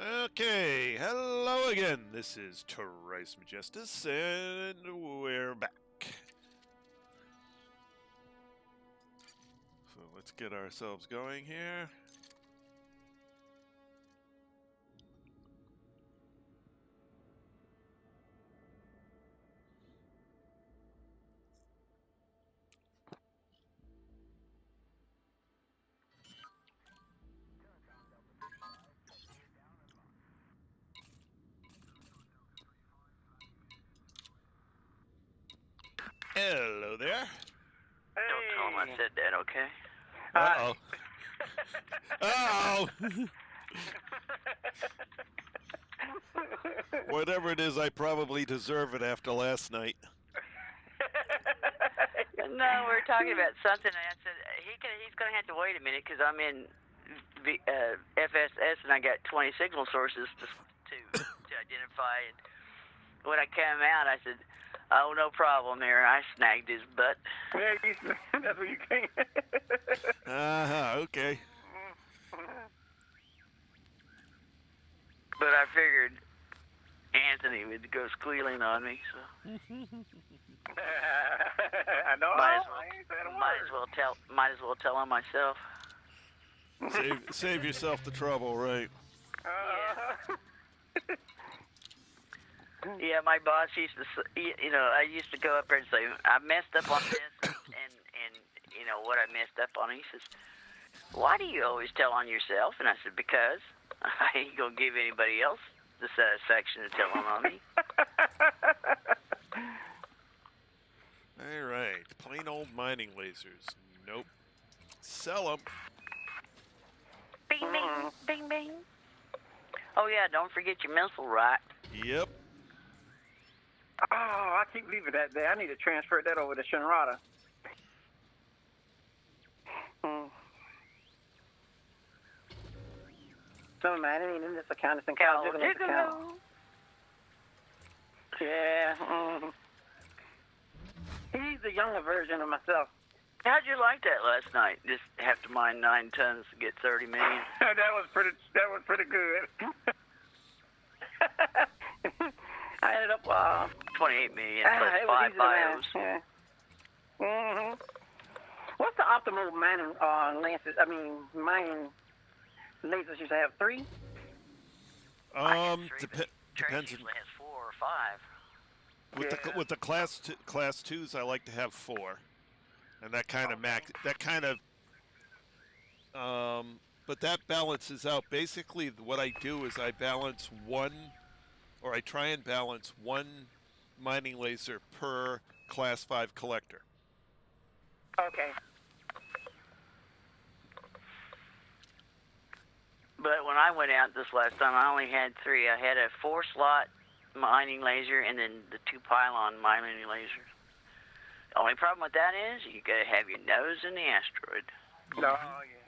Okay, hello again. This is Trice Majestus, and we're back. So let's get ourselves going here. Hello there. Hey. Don't tell him I said that, okay? Uh-oh. Uh-oh! Whatever it is, I probably deserve it after last night. No, we were talking about something, and I said, he's going to have to wait a minute, because I'm in FSS, and I got 20 signal sources to identify, and when I came out, I said, oh, no problem there. I snagged his butt. Yeah, that's what you came. Okay. But I figured Anthony would go squealing on me, so. I know. Might as well tell him myself. Save yourself the trouble, right? Yeah, my boss used to, I used to go up there and say, I messed up on this, and what I messed up on. He says, why do you always tell on yourself? And I said, because I ain't going to give anybody else the satisfaction of telling on me. All right, plain old mining lasers. Nope. Sell them. Bing, bing, bing, bing. Oh, yeah, don't forget your missile, right? Yep. Oh, I keep leaving that there. I need to transfer that over to Shinrata. Some man ain't in this account. It's in Cal Diggle's account. Yeah. He's the younger version of myself. How'd you like that last night? Just have to mine 9 tons to get 30 million. That was pretty good. I ended up 28 million plus 5 bios. Yeah. What's the optimal mining lances? I mean, mining lasers used to have 3. Depends. Usually has 4 or 5. With the class 2s, I like to have 4, and that kind of but that balances out. Basically, what I do is I balance I try and balance 1 mining laser per class 5 collector. Okay. But when I went out this last time, I only had 3. I had a 4-slot mining laser and then the 2 pylon mining lasers. The only problem with that is you got to have your nose in the asteroid. Oh, yeah.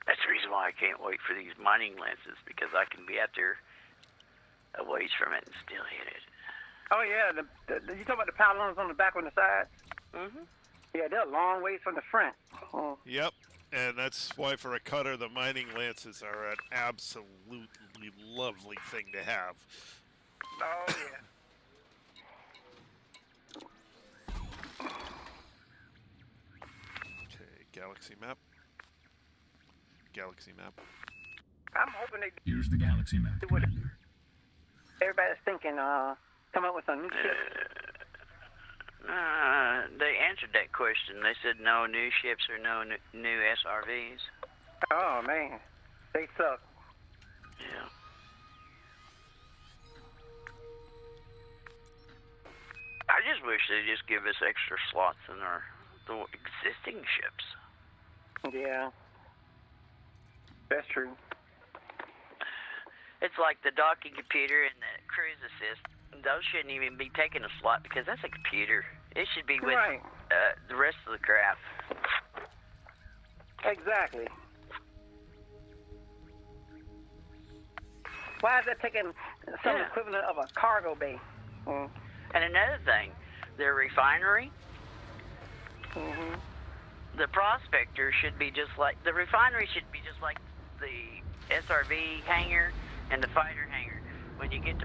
That's the reason why I can't wait for these mining lenses, because I can be out there a ways from it and still hit it. Oh, yeah. You talking about the pylons on the back on the side? Mm-hmm. Yeah, they're a long ways from the front. Yep. And that's why for a cutter, the mining lances are an absolutely lovely thing to have. Oh, yeah. Okay, galaxy map. Galaxy map. I'm hoping they Here's the galaxy map, Commander. Everybody's thinking, come up with some new shit. They answered that question. They said no new ships or no new SRVs. Oh, man. They suck. Yeah. I just wish they'd just give us extra slots in the existing ships. Yeah. That's true. It's like the docking computer and the cruise assist. Those shouldn't even be taking a slot because that's a computer. It should be with the rest of the craft. Exactly. Why is that taking some equivalent of a cargo bay? And another thing, their refinery, the prospector should be just like, the refinery should be just like the SRV hangar and the fighter hangar. When you get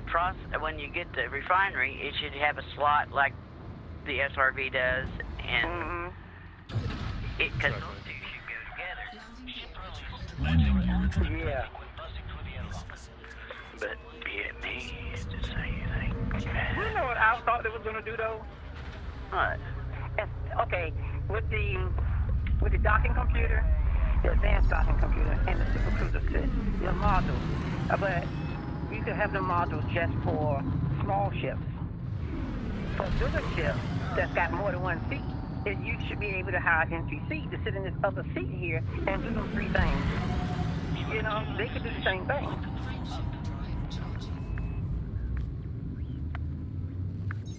the refinery, it should have a slot like the SRV does, and because those two should go together. Landing gear retracted. Yeah. But yeah, me, it's the same thing. You know what I thought they was gonna do though? What? Okay, with the docking computer, the advanced docking computer, and the supercruiser set, the modules. But you could have the modules just for small ships. For bigger ships that's got more than one seat, you should be able to hire NPC to sit in this other seat here and do those three things. You know, they could do the same thing.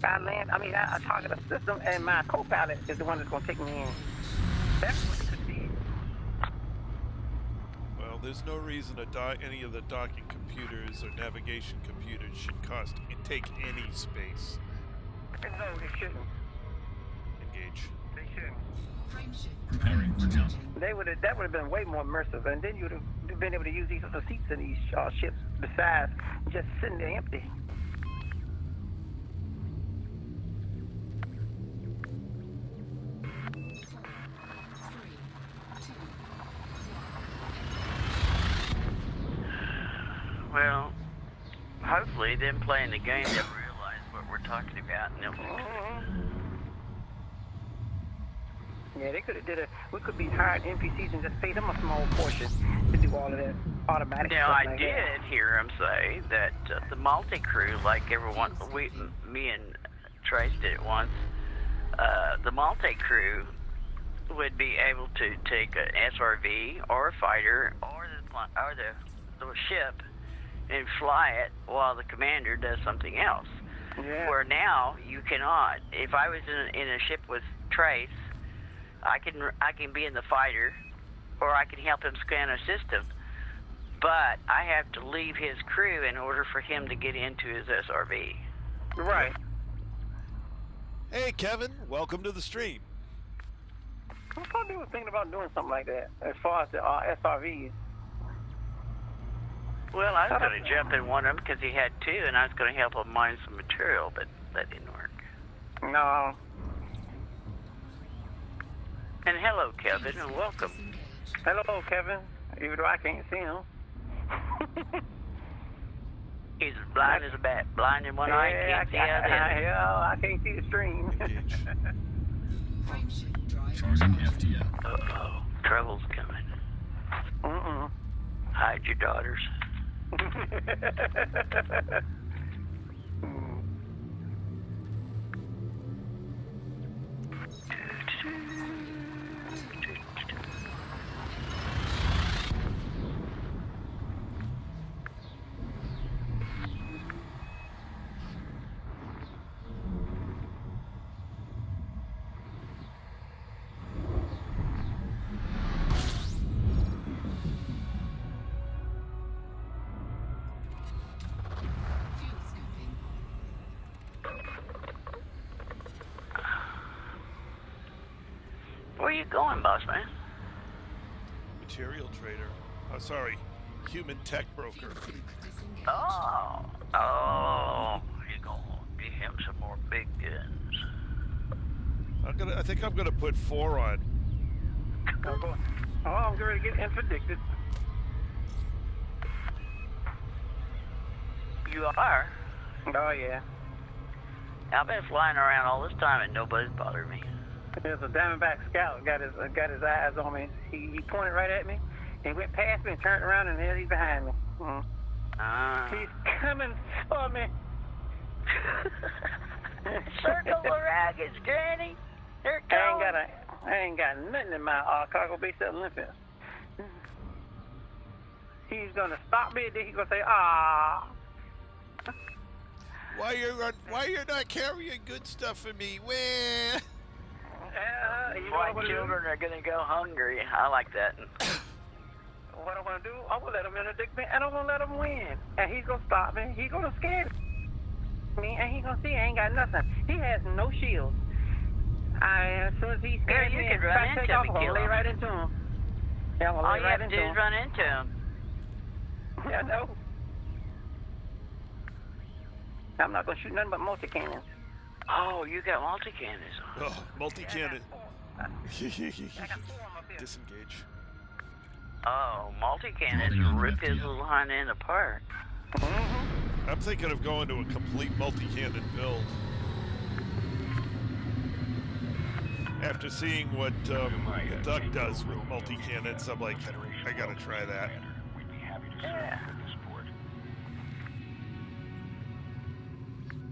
I target a system, and my co-pilot is the one that's going to take me in. That's what it could be. Well, there's no reason any of the docking computers or navigation computers should take any space. No, they shouldn't. Engage. They shouldn't. Preparing for jump. That would have been way more immersive, and then you'd have been able to use these other seats in these ships besides just sitting there empty. Well, hopefully them playing the game, they'll realize what we're talking about, and they'll... Yeah, they could have we could be hired NPCs and just pay them a small portion to do all of that automatic Now, stuff I like did that. hear him say that the multi-crew, like me and Trace did it once, the multi-crew would be able to take an SRV or a fighter or the ship and fly it while the commander does something else. Yeah. Where now you cannot. If I was in a ship with Trace, I can be in the fighter, or I can help him scan a system, but I have to leave his crew in order for him to get into his SRV. Right. Hey, Kevin, welcome to the stream. I thought they were thinking about doing something like that as far as the SRVs. Well, I was going to jump in one of them because he had two, and I was going to help him mine some material, but that didn't work. No. And hello, Kevin, and welcome. Hello, Kevin. Even though I can't see him. He's as blind as a bat. Blind in one eye, can't see out there. I can't see the stream. Engage. Charging FTL. Uh-oh. Trouble's coming. Hide your daughters. Where you going, boss man? Material trader. Oh, sorry. Human tech broker. Oh, you gonna get him some more big guns. I think I'm gonna put 4 on. I'm going to get interdicted. You are? Oh, yeah. I've been flying around all this time and nobody's bothered me. There's a Diamondback scout got his eyes on me. He pointed right at me, and went past me and turned around, and there he's behind me. He's coming for me. Circle the raggeds, Granny. Here it comes. I ain't got nothing in my cargo base at Olympus. He's gonna stop me, and then he's gonna say, "Ah." Why you're not carrying good stuff for me? Where? White children are gonna go hungry. I like that. What I'm gonna do, I'm gonna let him interdict me, and I'm gonna let him win. And he's gonna stop me. He's gonna scare me, and he's gonna see I ain't got nothing. He has no shield. As soon as he scares you me, can run into him and I'm gonna kill lay him. right into him. Yeah, I'm gonna All lay you right have to into do him. is run into him. Yeah, I know. I'm not gonna shoot nothing but multi-cannons. Oh, you got multi-cannons on. Oh, multi-cannon. I got 4 of them up here. Disengage. Oh, multi-cannons Loading on rip his FTL. little hind end apart. Mm-hmm. I'm thinking of going to a complete multi-cannon build. After seeing what the Duck does with multi-cannons, I'm like, I gotta try that. Yeah.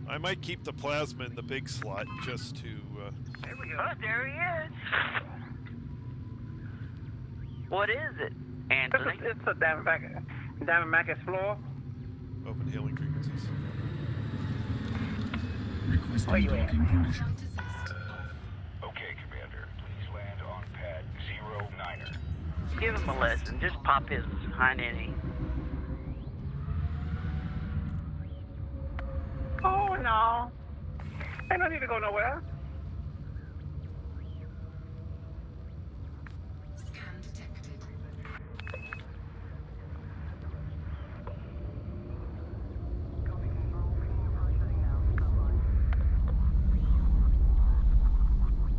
I might keep the plasma in the big slot just to... There we go. Oh, there he is. What is it, Anthony? It's a Diamondback Explorer. open hailing frequencies. Where Requesting you at? docking permission. Okay, Commander. Please land on pad 09er. Give him a lesson. Just pop his hind end. Oh no. I don't need to go nowhere. Scan detected.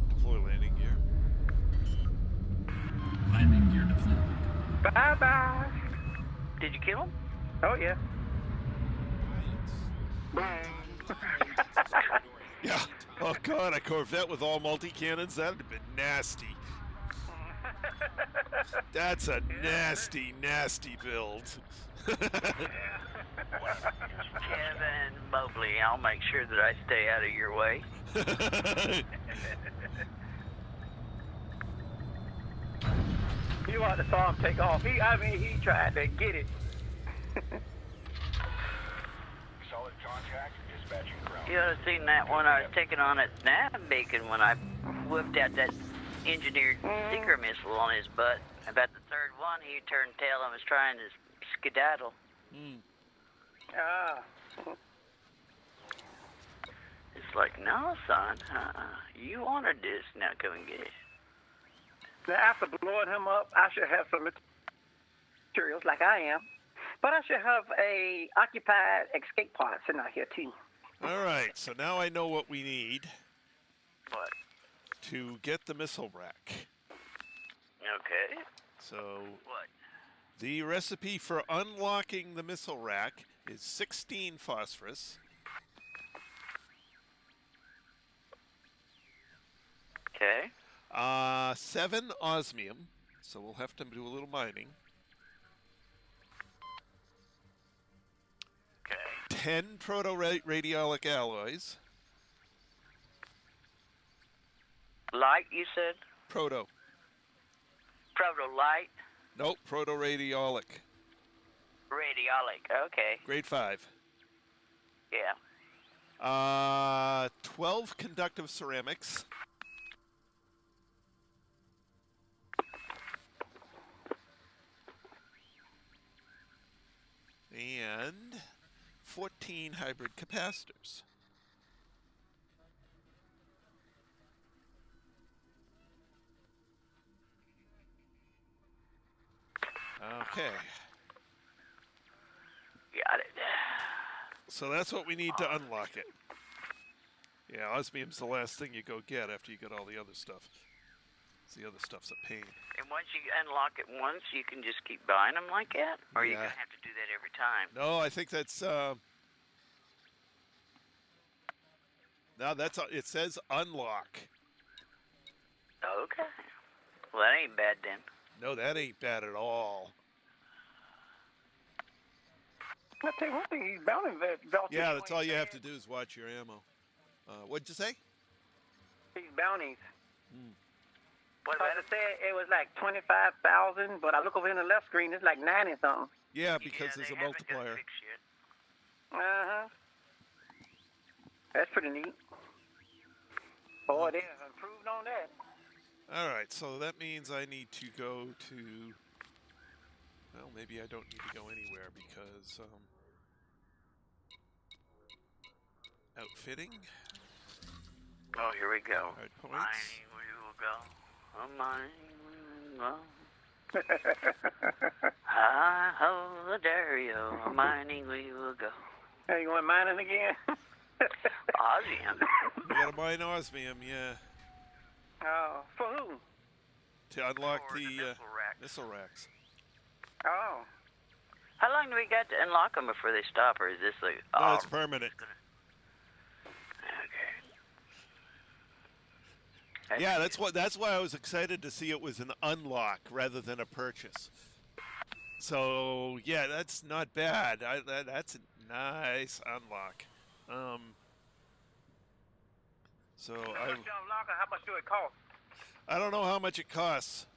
Deploy landing gear. Landing gear deployed. Bye bye. Did you kill him? Oh yeah. Yeah. Oh god, a Corvette with all multi-cannons? That'd have been nasty. That's a nasty, nasty build. Kevin Mobley, I'll make sure that I stay out of your way. You ought to saw him take off. He tried to get it. Solid contact. Dispatching ground. You ought to seen that one I was taking on at Nav Beacon when I whipped out that engineered seeker missile on his butt. About the third one, he turned tail and was trying to skedaddle. Ah. It's like, no, son, you wanted this, now come and get it. Now, after blowing him up, I should have some materials like I am. But I should have a occupied escape pod sitting out here too. Alright, so now I know what we need What? to get the missile rack. Okay. So, What? the recipe for unlocking the missile rack is 16 phosphorus, Okay. 7 osmium, so we'll have to do a little mining, Okay. 10 proto-radiolic alloys, Light, you said? proto, Proto-light? nope, proto-radiolic, Radiolic. Okay. grade 5. Yeah. 12 conductive ceramics, and 14 hybrid capacitors. Okay, Got it. so that's what we need to unlock it. Yeah, osmium's the last thing you go get after you get all the other stuff. 'Cause the other stuff's a pain. And once you unlock it once, you can just keep buying them like that? Or are you Yeah. going to have to do that every time? No, I think that's no, that's it says unlock. Okay. Well, that ain't bad then. No, that ain't bad at all. I'll tell you one thing, he's bounding that. Yeah, that's all you have to do is watch your ammo. What'd you say? These bounties. What Like about I said, it was like 25,000, but I look over in the left screen, it's like 90 something. Yeah, because there's they a haven't got multiplier. fixed yet. Uh-huh. That's pretty neat. Oh, they have improved on that. All right, so that means I need to go to. Well, maybe I don't need to go anywhere because outfitting. Oh, here we go. Hard points. Mining we will go. Mining we will go. Ah-ho, Dario, mining we will go. Are you going mining again? Osmium. We gotta mine osmium, yeah, Oh, for who? to unlock For the the missile racks. missile racks. Oh. How long do we got to unlock them before they stop, or is this like... No, it's permanent. Okay. Yeah, that's why I was excited to see it was an unlock rather than a purchase. So yeah, that's not bad. That's a nice unlock. So How much do it cost? I don't know how much it costs,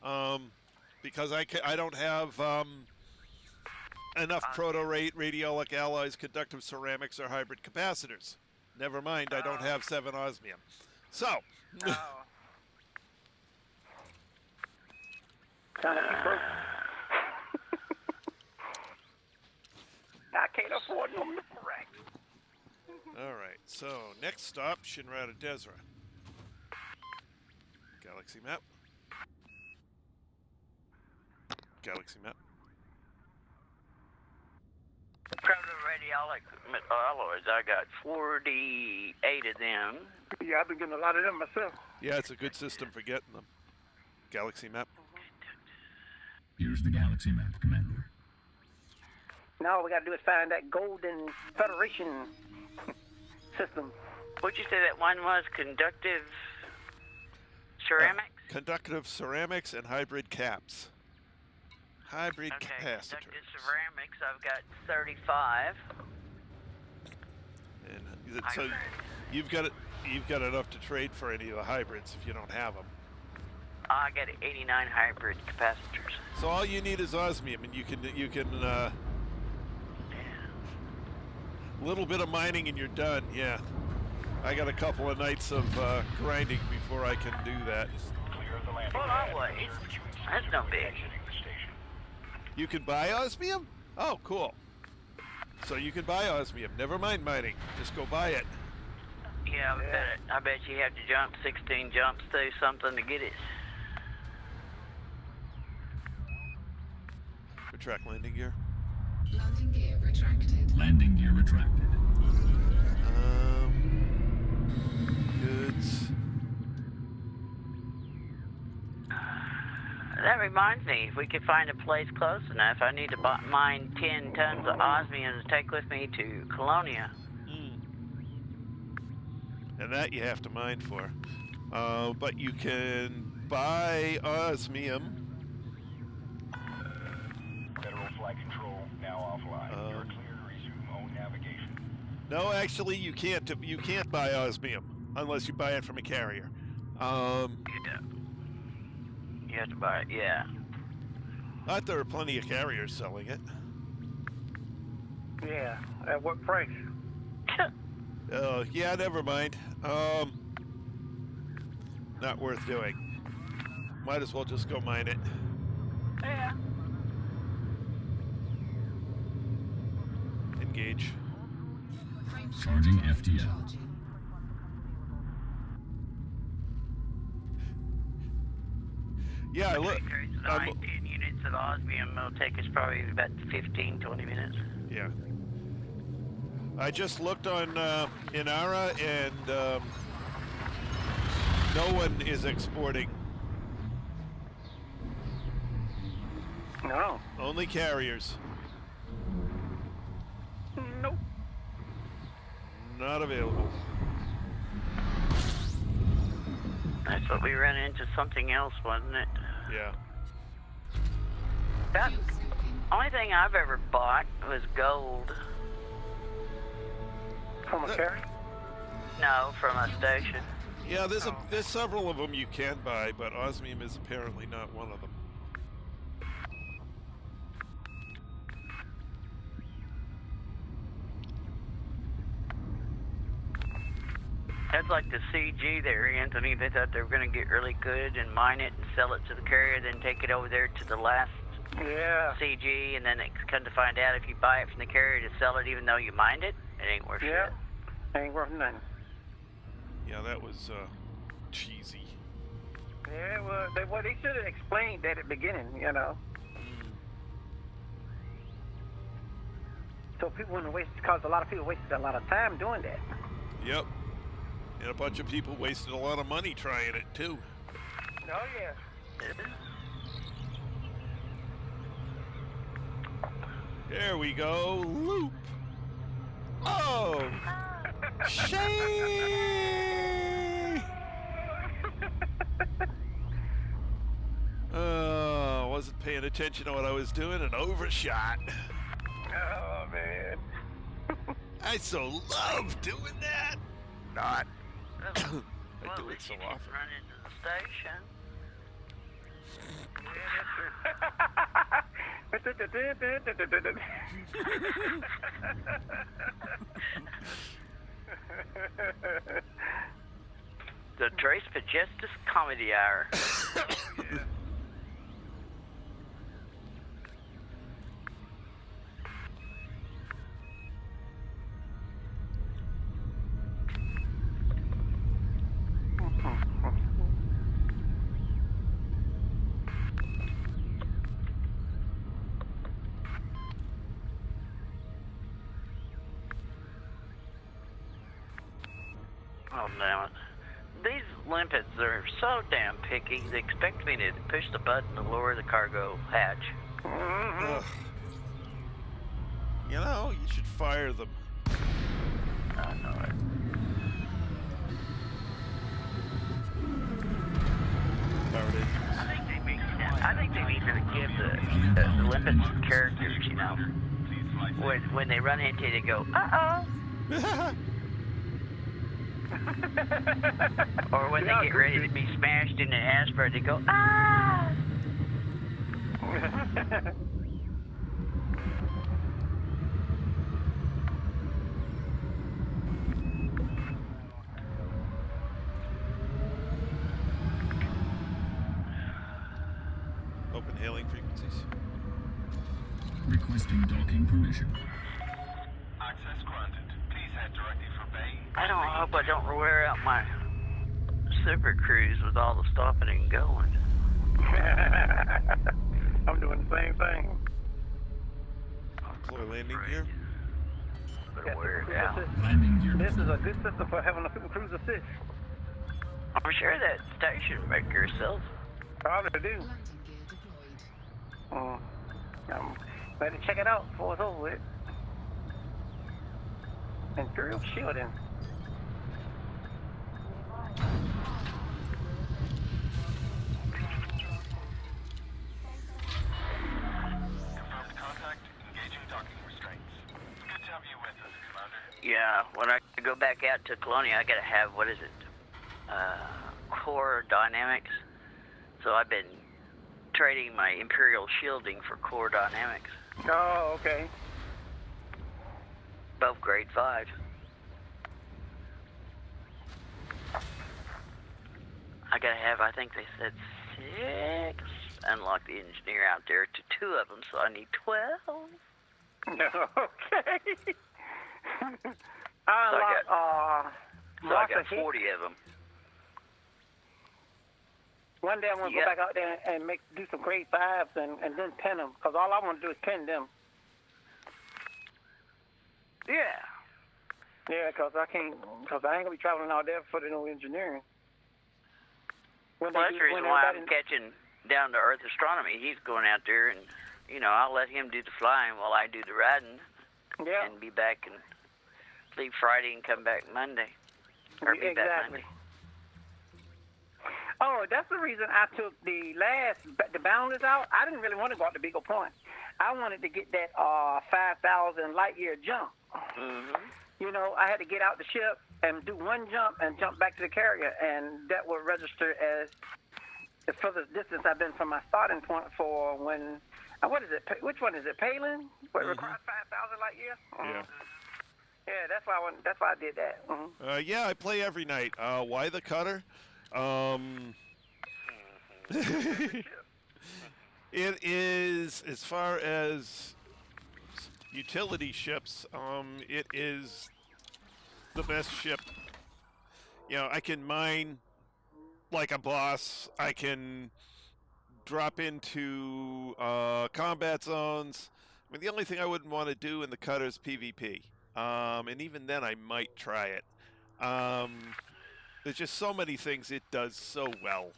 because I don't have enough proto-rate, radiolic alloys, conductive ceramics, or hybrid capacitors. Never mind, I don't have 7 osmium. So. Oh. Kind of broke. I can't afford no missile rack. All right, so next stop, Shinrata Desra. Galaxy map. Galaxy map. Proto-radiolic alloys, I got 48 of them. Yeah, I've been getting a lot of them myself. Yeah, it's a good system for getting them. Galaxy map. Here's the galaxy map, Commander. Now all we got to do is find that Golden Federation system. What'd you say that one was? Conductive ceramics? Conductive ceramics and hybrid caps. Hybrid Okay, capacitors. conductive ceramics, I've got 35. And so you've got enough to trade for any of the hybrids if you don't have them. I got 89 hybrid capacitors. So all you need is osmium, and you can little bit of mining and you're done. Yeah, I got a couple of nights of grinding before I can do that. Clear of the landing Well, pad. I'll wait. That's no big. Exiting the station. You can buy osmium? Oh, cool. So you can buy osmium. Never mind mining. Just go buy it. Yeah, I bet you have to jump 16 jumps through something to get it. Retract landing gear. Landing gear retracted. Landing gear retracted. Goods. That reminds me, if we could find a place close enough, I need to mine 10 tons of osmium to take with me to Colonia. And that you have to mine for. But you can buy osmium. Federal flight control now offline. You're clear to resume own navigation. No, actually, you can't. You can't buy osmium unless you buy it from a carrier. Yeah. You have to buy it, yeah. But there are plenty of carriers selling it. Yeah, at what price? Yeah, never mind. Not worth doing. Might as well just go mine it. Yeah. Engage. Charging FTL. Yeah, I look. Trace 10 units of osmium will take us probably about 15, 20 minutes. Yeah. I just looked on Inara, and no one is exporting. No. Only carriers. Nope. Not available. That's what we ran into, something else, wasn't it? Yeah. That only thing I've ever bought was gold. From a carrier? No, from a station. Yeah, there's several of them you can buy, but osmium is apparently not one of them. That's like the CG there, Anthony. They thought they were going to get really good and mine it and sell it to the carrier, then take it over there to the last Yeah. CG, and then it's come to find out if you buy it from the carrier to sell it even though you mined it, it ain't worth Yeah. shit. Ain't worth nothing. Yeah, that was cheesy. Yeah, it was. they should have explained that at the beginning, you know. So people wouldn't waste, because a lot of people wasted a lot of time doing that. Yep. And a bunch of people wasted a lot of money trying it too. Oh yeah. There we go. Loop. Oh. Shay. Oh, wasn't paying attention to what I was doing and overshot. Oh man. I so love doing that. Not. I do it so often. Run into the station. The Trace for Justice Comedy Hour. Oh, damn it. These limpets are so damn picky, they expect me to push the button to lower the cargo hatch. Ugh. You know, you should fire them. I know it. I think they need to give the limpets some characters, you know. When they run into you, they go, uh-oh. Or when they get ready to be smashed in an iceberg, they go, ah! Open hailing frequencies. Requesting docking permission. Access granted. Please head directly for Bay. I hope I don't wear out my super cruise with all the stopping and going. I'm doing the same thing. Deploy landing gear. Better wear it out. Landing gear This is a deployed. good system for having a super cruise assist. I'm sure that station maker sells. Probably do. Landing gear deployed. I'm ready to check it out before it's over with. Imperial shielding. Confirmed contact. Engaging docking restraints. It's good to have you with us, Commander. Yeah, when I go back out to Colonia, I gotta have, what is it? Core dynamics. So I've been trading my Imperial shielding for core dynamics. Oh, okay. Both grade 5. I gotta have, I think they said 6. Unlock the engineer out there to 2 of them, so I need 12. Okay. So I lots got of hits. 40 of them. One day I'm gonna Yeah. go back out there and do some grade 5s and then pin them, because all I want to do is pin them. Yeah. Yeah, because I ain't gonna be traveling out there for the no engineering. When Well, that's the reason why I'm everybody- catching down to Earth Astronomy. He's going out there, and, you know, I'll let him do the flying while I do the riding yeah, and be back and leave Friday and come back Monday. Or be back exactly. Monday. Oh, that's the reason I took the Boundless out. I didn't really want to go out to Beagle Point. I wanted to get that 5,000 light year jump. Mm-hmm. You know, I had to get out the ship and do one jump and jump back to the carrier, and that would register as the furthest distance I've been from my starting point for when. What is it? Which one is it? Palin? What requires 5,000 light year? Yeah. Yeah, that's why I did that. Mm-hmm. Yeah, I play every night. Why the cutter? It is, as far as utility ships, it is the best ship. You know, I can mine like a boss. I can drop into combat zones. I mean, the only thing I wouldn't want to do in the cutter is PvP. And even then, I might try it. There's just so many things it does so well.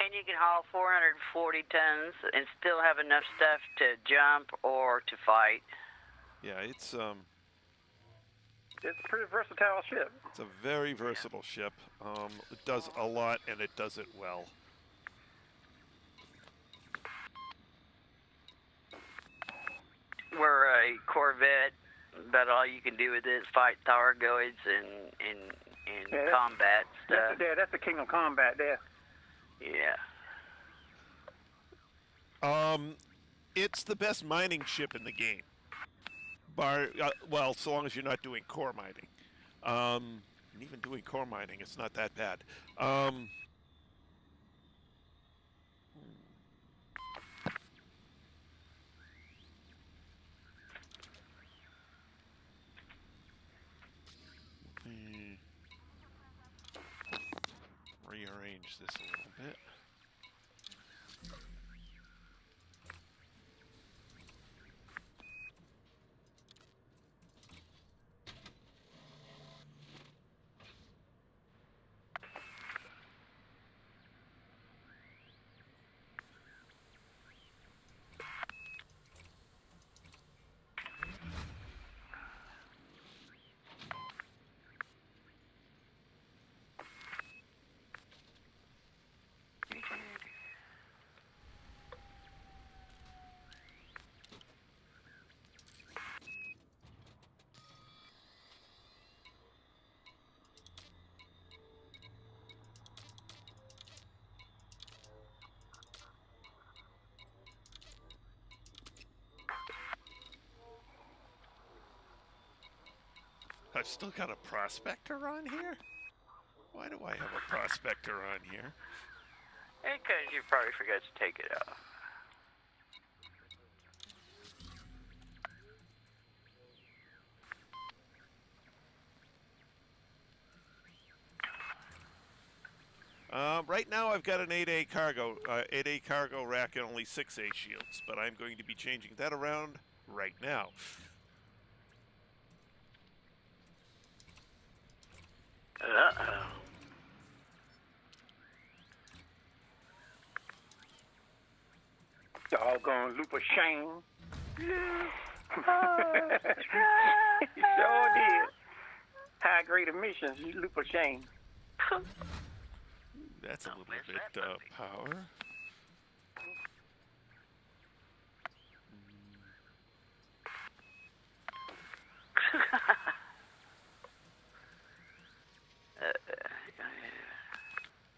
And you can haul 440 tons and still have enough stuff to jump or to fight. Yeah, it's It's a pretty versatile ship. a very versatile ship. It does a lot, and it does it well. We're a Corvette, but all you can do with it is fight Thargoids and Yeah, combat stuff. That's the king of combat there. Yeah. It's the best mining ship in the game. Well, so long as you're not doing core mining. And even doing core mining, it's not that bad. Rearrange this a little bit. I've still got a prospector on here? Why do I have a prospector on here? Because you probably forgot to take it off. Right now I've got an 8A cargo rack and only 6A shields, but I'm going to be changing that around right now. Uh-oh. Doggone loop of shame. Oh, You sure did. High grade emissions, you loop of shame. That's a little where's bit that puppy? power.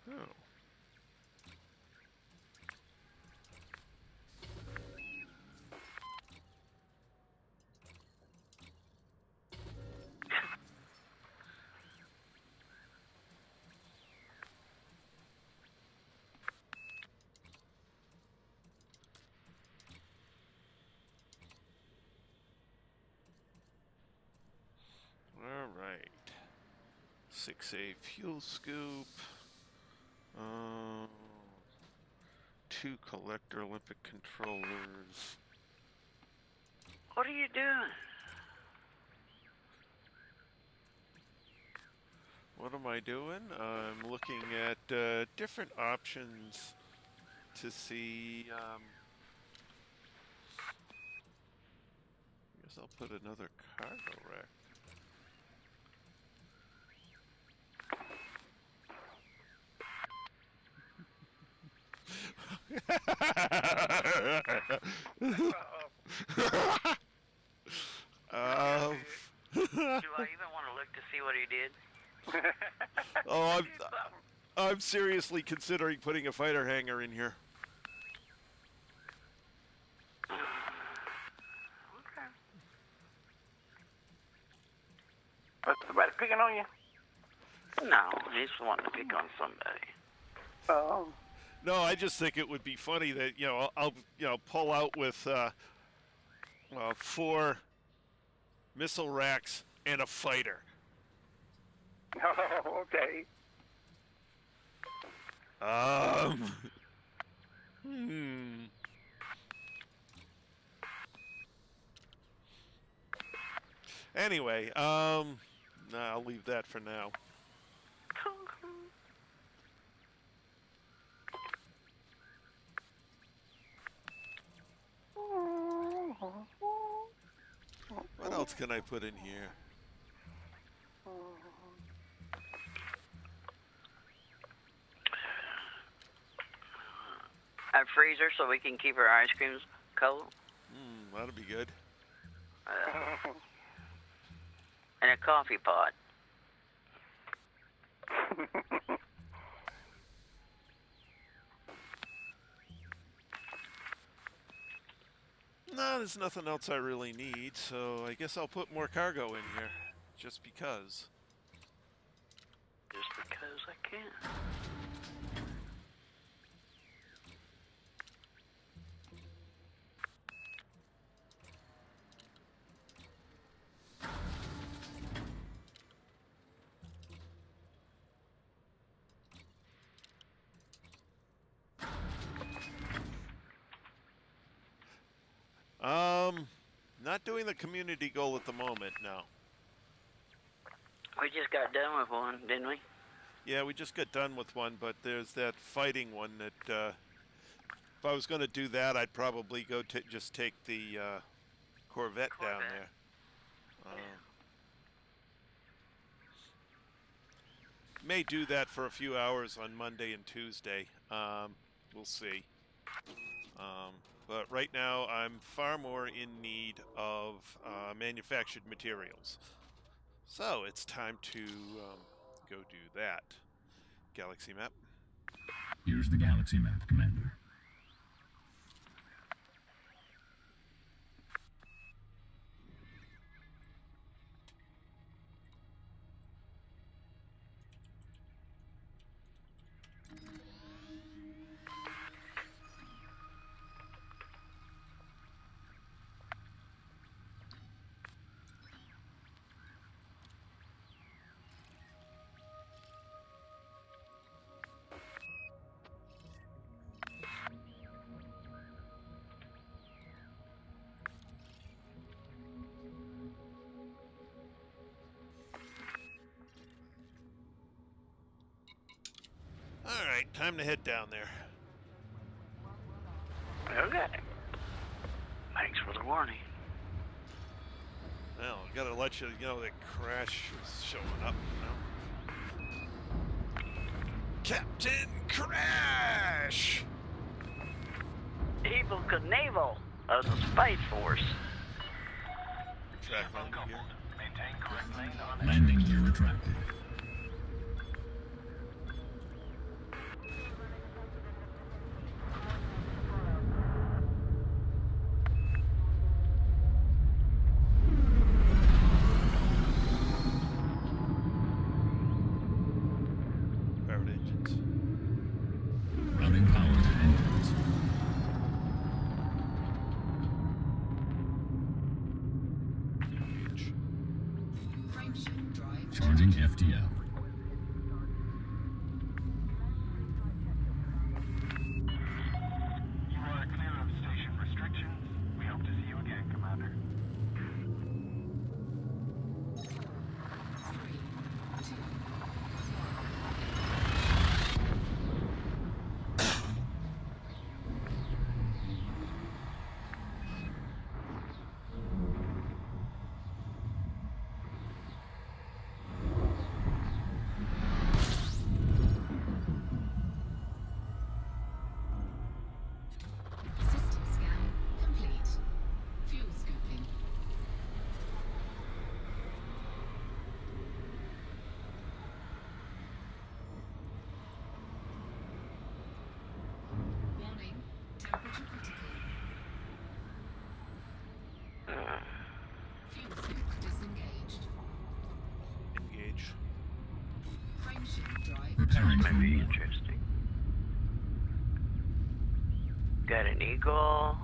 Oh. All right. 6A fuel scoop. 2 collector Olympic controllers. What are you doing? What am I doing? I'm looking at different options to see. I guess I'll put another cargo rack. Do I even want to look to see what he did? Oh, I'm seriously considering putting a fighter hangar in here. Okay. Somebody picking on you? No, he's wanting to pick on somebody. Oh. No, I just think it would be funny that I'll pull out with 4 missile racks and a fighter. Oh, okay. Anyway, nah, I'll leave that for now. What else can I put in here? A freezer so we can keep our ice creams cold. That'll be good. And a coffee pot. No, there's nothing else I really need, so I guess I'll put more cargo in here, just because. Just because I can. Not doing the community goal at the moment, no. We just got done with one, didn't we? Yeah, we just got done with one, but there's that fighting one that, if I was going to do that, I'd probably go just take the Corvette down there. May do that for a few hours on Monday and Tuesday. We'll see. But right now, I'm far more in need of manufactured materials. So it's time to go do that. Galaxy map. Here's the galaxy map, Commander. Alright, time to head down there. Okay. Thanks for the warning. Well, I gotta let you know that Crash is showing up, you know. Captain Crash! Evil Knievel of the Space Force. Track landing here. Maintain correct lane on Landing gear retracted. Powered engines. Routing power to engines. Engage. Frameshift drive. Charging FTL. You are clear of station restrictions. We hope to see you again, Commander. 3, 2, System scan complete. Fuel scooping. Warning, temperature critical. Fuel scoop disengaged. Engage. Frameshift drive. Repairing Might be fuel. interesting. Got an Eagle.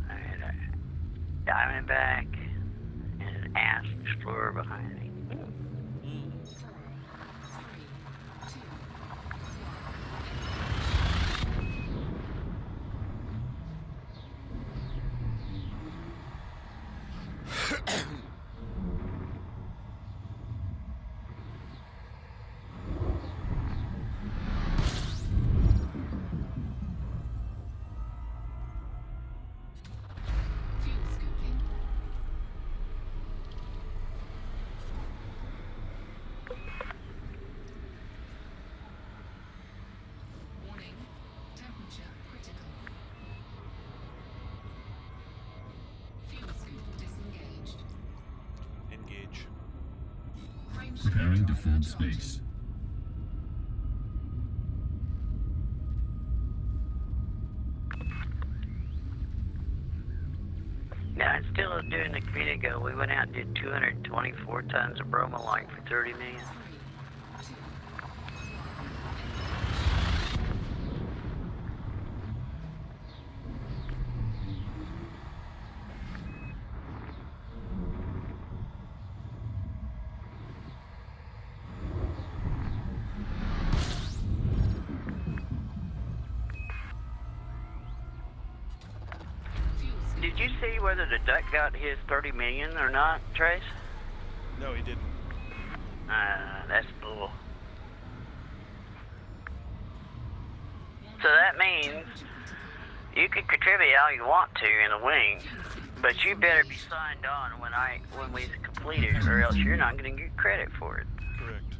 And a Diamondback. And an Asp Explorer behind me. 4, 3, 2, 1. Preparing to fold space. Now, instead of doing the community goal, we went out and did 224 tons of bromolite for 30 million. Did you see whether the duck got his 30 million or not, Trace? No, he didn't. That's bull. So that means you can contribute all you want to in the wing, but you better be signed on when we complete it, or else you're not going to get credit for it. Correct.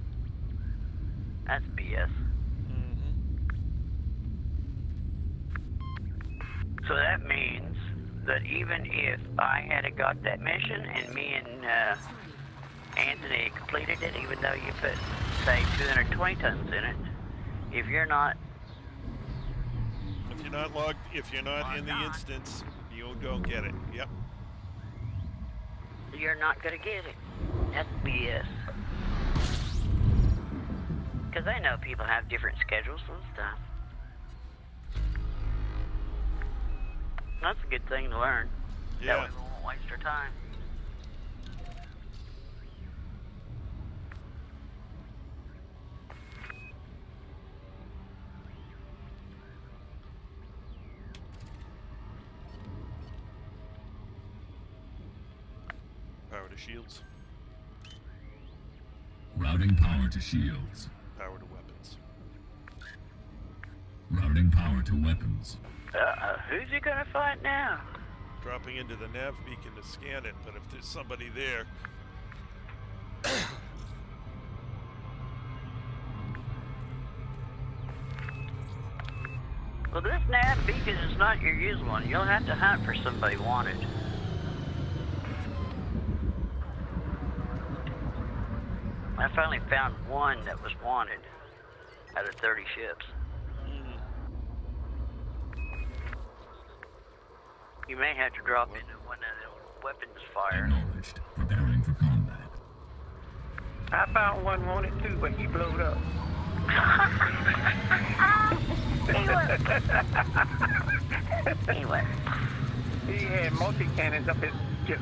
That's BS. So that means that even if I had got that mission and me and Anthony completed it, even though you put, say, 220 tons in it, if you're not in the instance, you don't get it. Yep. you're not going to get it. That's BS. Because I know people have different schedules and stuff. That's a good thing to learn. Yeah. That way we won't waste our time. Power to shields. Routing power to shields. Power to weapons. Routing power to weapons. Who's he gonna fight now? Dropping into the nav beacon to scan it, but if there's somebody there... Well, this nav beacon is not your usual one. You'll have to hunt for somebody wanted. I finally found one that was wanted out of 30 ships. You may have to drop into one of the weapons fire. Acknowledged. Preparing for combat. I found one wanted too, but he blowed up. Anyway. He had multi-cannons up his ship.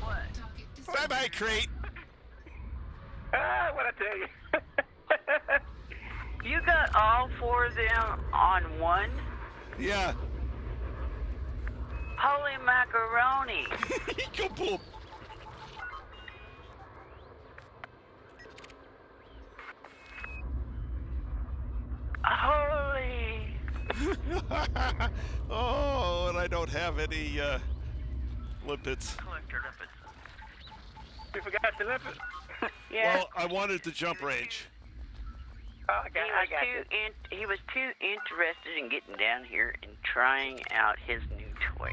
What? Bye-bye, crate! What I tell you? You got all four of them on one? Yeah. Holy macaroni! Kaboom! Holy! Oh, and I don't have any lipids. Collector lipids. You forgot the lipids? Yeah. Well, I wanted the jump range. Oh, I got it. He was too interested in getting down here and trying out his new toy.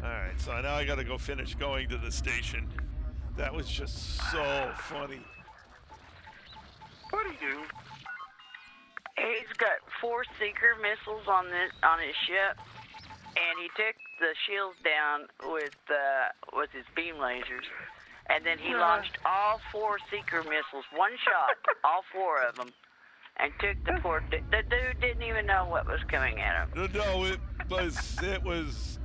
Alright, so now I gotta go finish going to the station. That was just so funny. What do you do? He's got 4 seeker missiles on his ship, and he took the shields down with his beam lasers, and then he launched all 4 seeker missiles, one shot, all 4 of them, and took the port. The dude didn't even know what was coming at him. No, it was.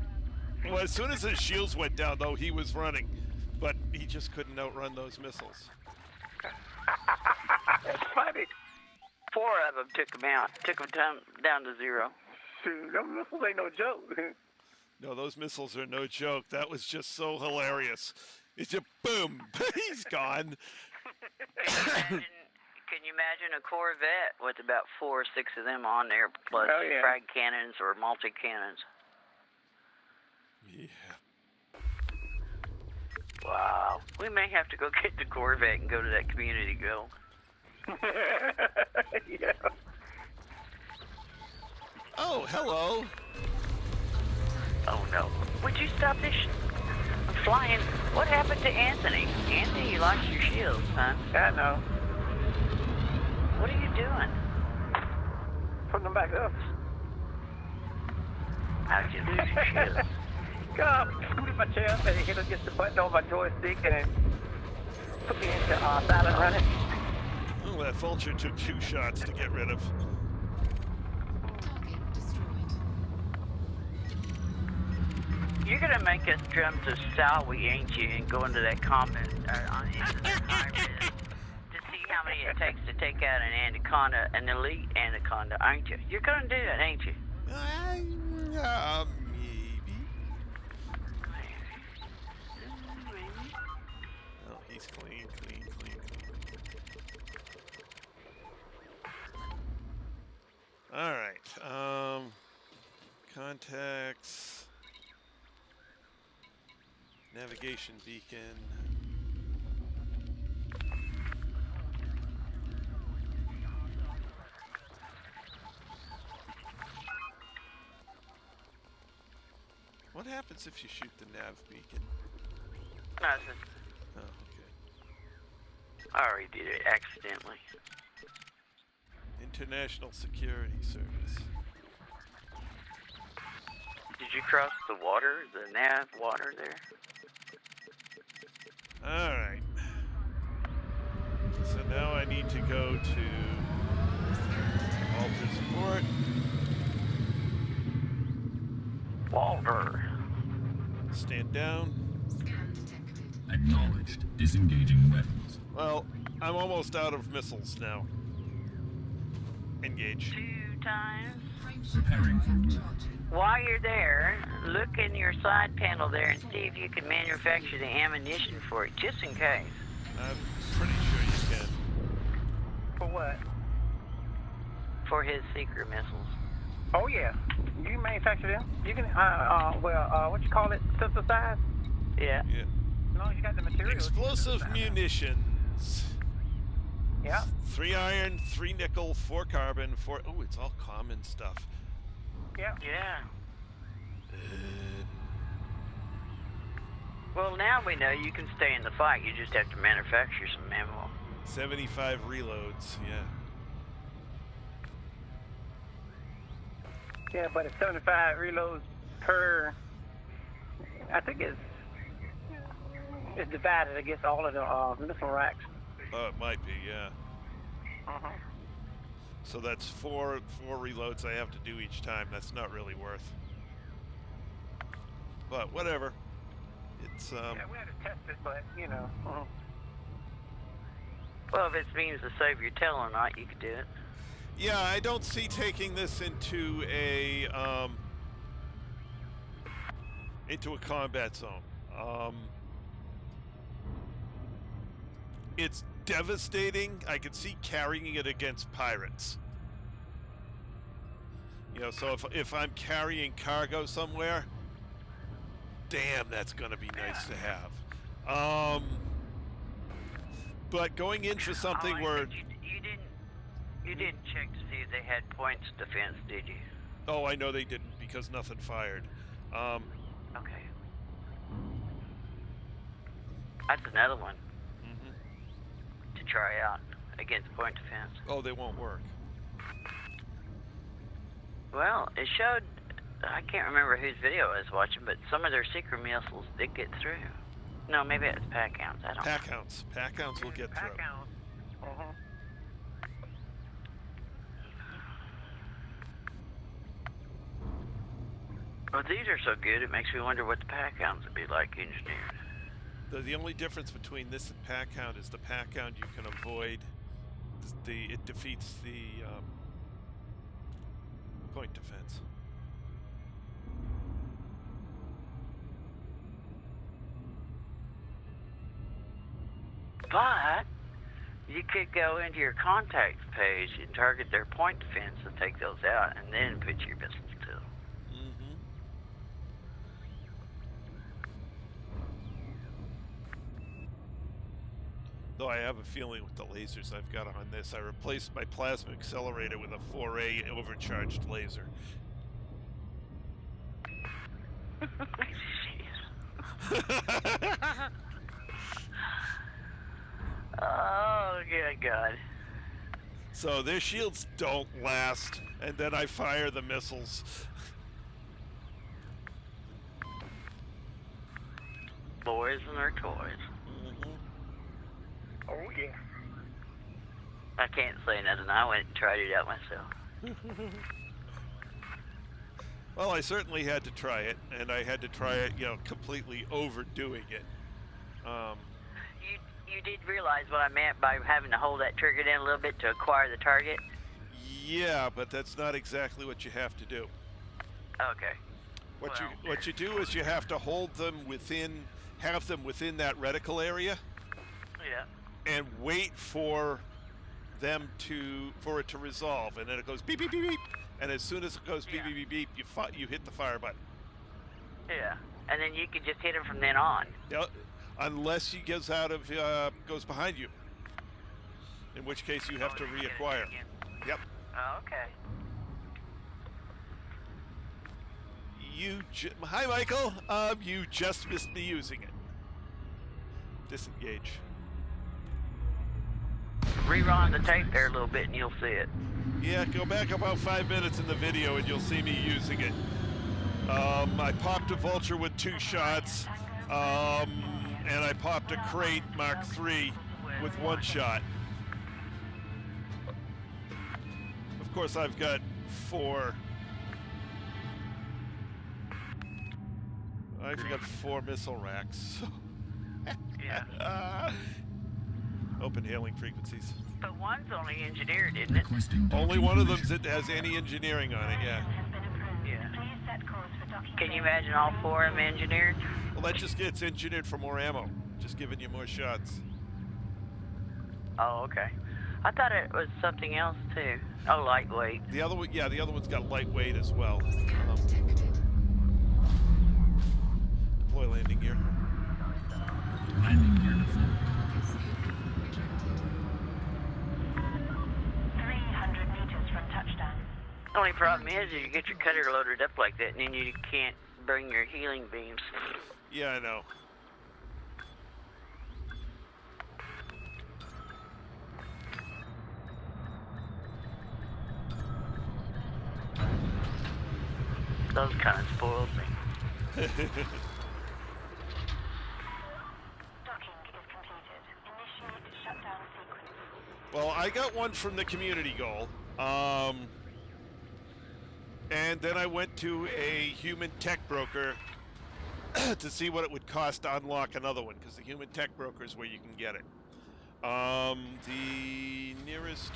Well, as soon as his shields went down, though, he was running, but he just couldn't outrun those missiles. That's funny. 4 of them took him out, took him down to 0. Dude, those missiles ain't no joke. No, those missiles are no joke. That was just so hilarious. It's just boom, he's gone. Can you imagine a Corvette with about 4 or 6 of them on there, plus Oh, yeah. frag cannons or multi-cannons? Yeah. Wow. We may have to go get the Corvette and go to that community goal. Yeah. Oh, hello. Oh no. Would you stop this flying? What happened to Anthony? Anthony, you lost your shields, huh? I know. What are you doing? Put them back up. How'd you lose your shields? God, scooted my chair up and hit against the button on my joystick and it put me into silent running. Oh, that vulture took 2 shots to get rid of. Target destroyed. You're gonna make us jump to Salwi, ain't you, and go into that comment into that high-res to see how many it takes to take out an anaconda, an elite anaconda, aren't you? You're gonna do it, ain't you? Maybe. Oh, he's clean. All right. Contacts. Navigation beacon. What happens if you shoot the nav beacon? Nothing. Oh, okay. I already did it accidentally. International Security Service. Did you cross the water, the nav water there? Alright. So now I need to go to Walter's Port. Walter. Stand down. Scan detected. Acknowledged. Disengaging weapons. Well, I'm almost out of missiles now. Engage. 2 times. Preparing for war. While you're there, look in your side panel there and see if you can manufacture the ammunition for it, just in case. I'm pretty sure you can. For what? For his secret missiles. Oh, yeah. You can manufacture them. You can, what you call it? Synthesize? Yeah. Yeah. As long as you got the materials. Explosive munitions. Yeah. 3 iron, 3 nickel, 4 carbon, 4... Oh, it's all common stuff. Yeah. Yeah. Well, now we know you can stay in the fight. You just have to manufacture some ammo. 75 reloads, yeah. Yeah, but it's 75 reloads per. I think it's divided against all of the missile racks. Oh, it might be, yeah. Uh-huh. So that's four reloads I have to do each time. That's not really worth. But whatever. It's Yeah, we had to test it, but you know. Well, if it means to save your tail or not, you could do it. Yeah, I don't see taking this into a combat zone. It's devastating. I can see carrying it against pirates. You know, so if I'm carrying cargo somewhere, damn, that's gonna be nice to have. But going in for something where you didn't check to see if they had points defense, did you? oh, I know they didn't because nothing fired. Okay. That's another one to try out against point defense. Oh, they won't work. Well, it showed, I can't remember whose video I was watching, but some of their secret missiles did get through. No, maybe it's pack hounds. I don't know. Pack hounds will get through. Well, these are so good, it makes me wonder what the pack hounds would be like engineered. The only difference between this and pack hound is the pack hound you can avoid. It defeats the point defense. But you could go into your contacts page and target their point defense and take those out, and then put your missiles to them. Although I have a feeling with the lasers I've got on this, I replaced my plasma accelerator with a 4A overcharged laser. Oh, good God. So their shields don't last, and then I fire the missiles. Boys and their toys. Oh, yeah. I can't say nothing. I went and tried it out myself. Well, I certainly had to try it, and I had to try it, you know, completely overdoing it. You did realize what I meant by having to hold that trigger down a little bit to acquire the target? Yeah, but that's not exactly what you have to do. Okay. What you do is you have to hold them have them within that reticle area, Yeah. and wait for it to resolve, and then it goes beep beep beep beep, and as soon as it goes beep beep beep beep, you hit the fire button. Yeah. And then you can just hit him from then on. Yeah, unless he goes goes behind you, in which case you have to reacquire. Yep. Oh, okay. Hi, Michael. You just missed me using it. Disengage. Rerun the tape there a little bit and you'll see it. Yeah, go back about 5 minutes in the video and you'll see me using it. I popped a vulture with 2 shots, and I popped a crate Mark III with 1 shot. Of course, I've got 4. I've got 4 missile racks. Yeah. Open hailing frequencies. But one's only engineered, isn't it? Requesting Only docking one of them permission. has any engineering on it, yeah. Yeah. Can you imagine all 4 of them engineered? Well, that just gets engineered for more ammo. Just giving you more shots. Oh, okay. I thought it was something else too. Oh, lightweight. The other one, yeah, the other one's got lightweight as well. Scan detected. Deploy landing gear. Landing gear deployed. Scoping rejected. 300 meters from touchdown. The only problem is you get your cutter loaded up like that and then you can't bring your healing beams. Yeah, I know. Those kind of spoils me. Docking is completed. Initiate shutdown sequence. Well, I got one from the community goal. And then I went to a human tech broker to see what it would cost to unlock another one, because the human tech broker is where you can get it. The nearest...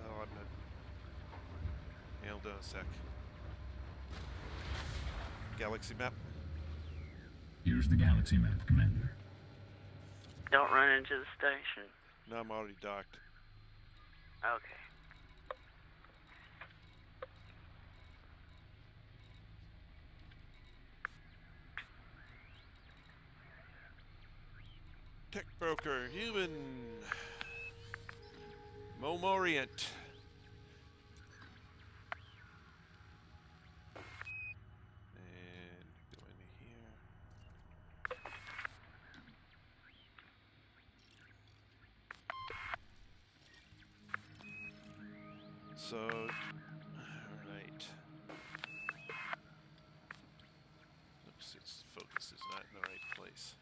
Oh, I'm not... Hold on a sec. Galaxy map. Here's the galaxy map, Commander. Don't run into the station. No, I'm already docked. Okay. Tech broker, human. Momorient. And go into here. So, alright. Oops, its focus is not in the right place.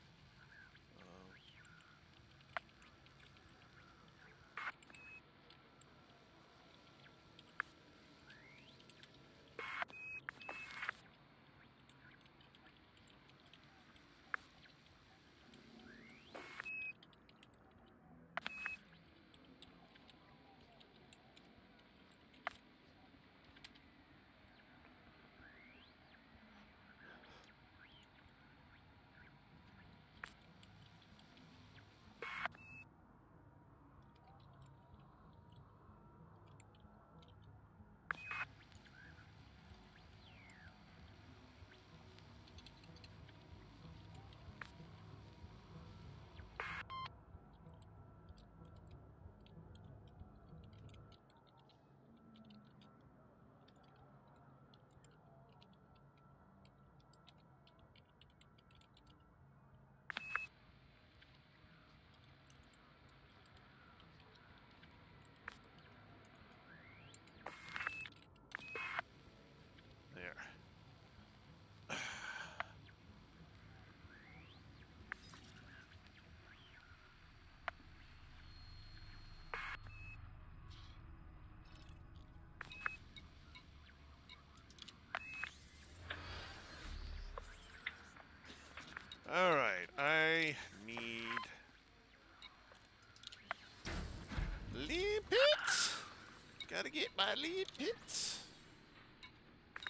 my limpets.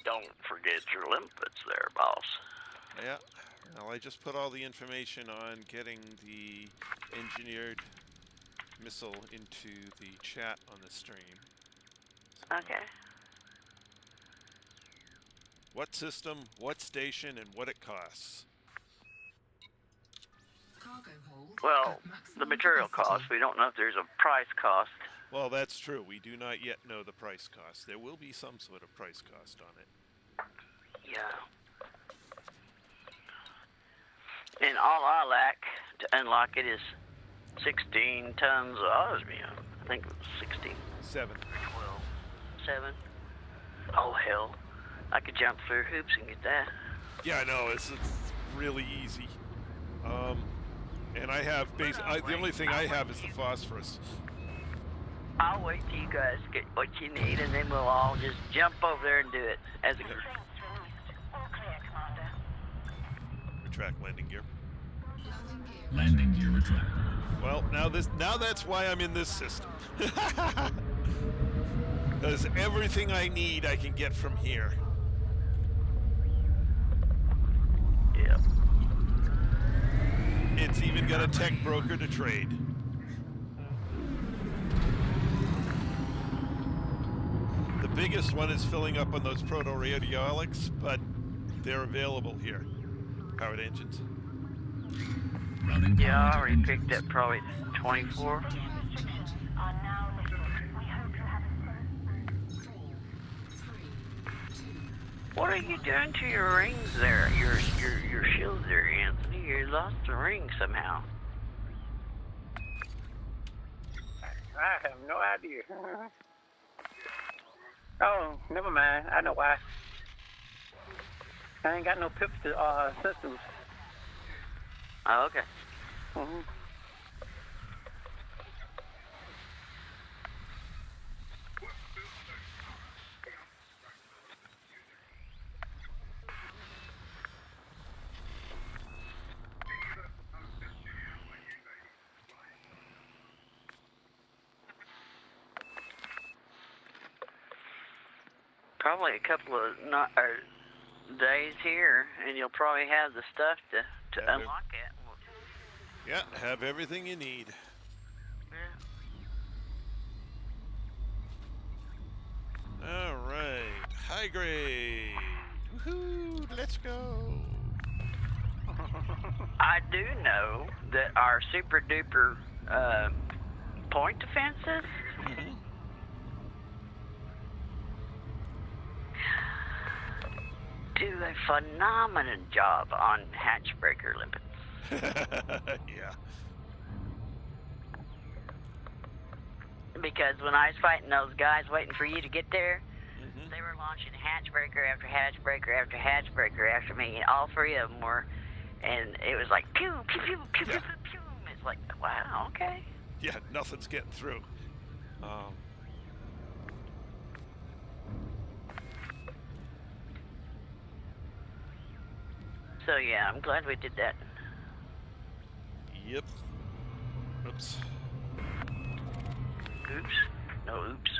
Don't forget your limpets there, boss. Yeah. Well, I just put all the information on getting the engineered missile into the chat on the stream. So, Okay. what system, what station, and what it costs. Cargo hold Well, at maximum the material capacity. cost, we don't know if there's a price cost. Well, that's true. We do not yet know the price cost. There will be some sort of price cost on it. Yeah. And all I lack to unlock it is 16 tons of osmium. I think it was 16. 7. 12. 7. Oh, hell. I could jump through hoops and get that. Yeah, I know. It's really easy. And I have the only thing I have is the phosphorus. I'll wait till you guys get what you need, and then we'll all just jump over there and do it as a group. Restraints released. All clear, Commander. Retract landing gear. Landing gear retracted. Well, now that's why I'm in this system. Because everything I need I can get from here. Yeah. It's even got a tech broker to trade. The biggest one is filling up on those proto-radiolics, but they're available here. Powered engines. Routing Yeah, I power to already engines. picked up probably 24. Restrictions are now lifted. We hope you have a safe. 4, 3, 2. What are you doing to your rings there? Your shields there, Anthony. You lost the ring somehow. I have no idea. Oh, never mind. I know why. I ain't got no pips to systems. Oh, okay. Mm-hmm. Probably a couple of days here, and you'll probably have the stuff to Yeah, unlock it. Yeah, have everything you need. All right, high grade. Woohoo! Let's go. I do know that our super duper point defenses do a phenomenal job on hatch breaker limpets. Yeah. Because when I was fighting those guys waiting for you to get there, they were launching hatch breaker after hatch breaker after hatch breaker after me, and all three of them were, and it was like pew pew pew pew pew pew pew. It's like, wow, okay. Yeah, nothing's getting through. So yeah, I'm glad we did that. Yep. Oops. Oops. No oops.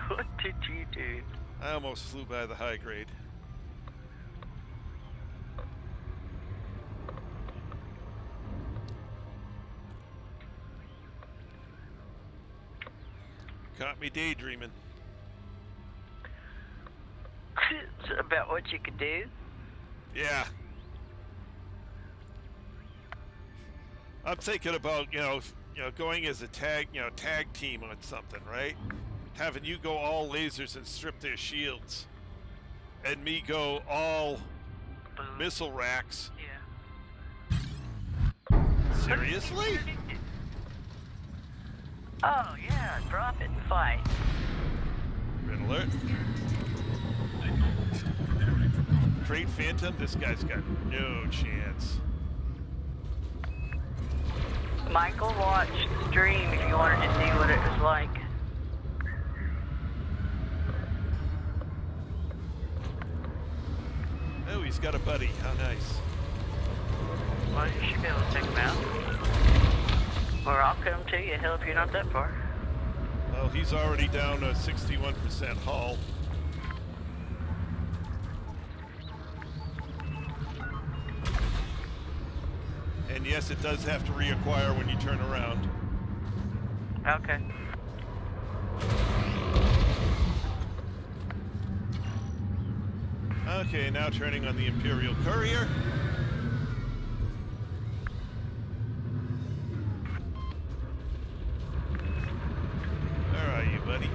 What did you do? I almost flew by the high grade. Caught me daydreaming. It's about what you could do. Yeah. I'm thinking about, going as a tag team on something, right? Having you go all lasers and strip their shields. And me go all Boom. missile racks. Yeah. Seriously? Oh yeah, drop it and fight. Red alert. Acknowledged. Preparing for combat. Crate Phantom, this guy's got no chance. Michael watched the stream if you wanted to see what it was like. Oh he's got a buddy. How nice. Well, you should be able to take him out. Or I'll come to you. Hell, if you're not that far. Well, he's already down a 61% hull. And yes, it does have to reacquire when you turn around. Okay. Okay, now turning on the Imperial Courier. Where are you, buddy?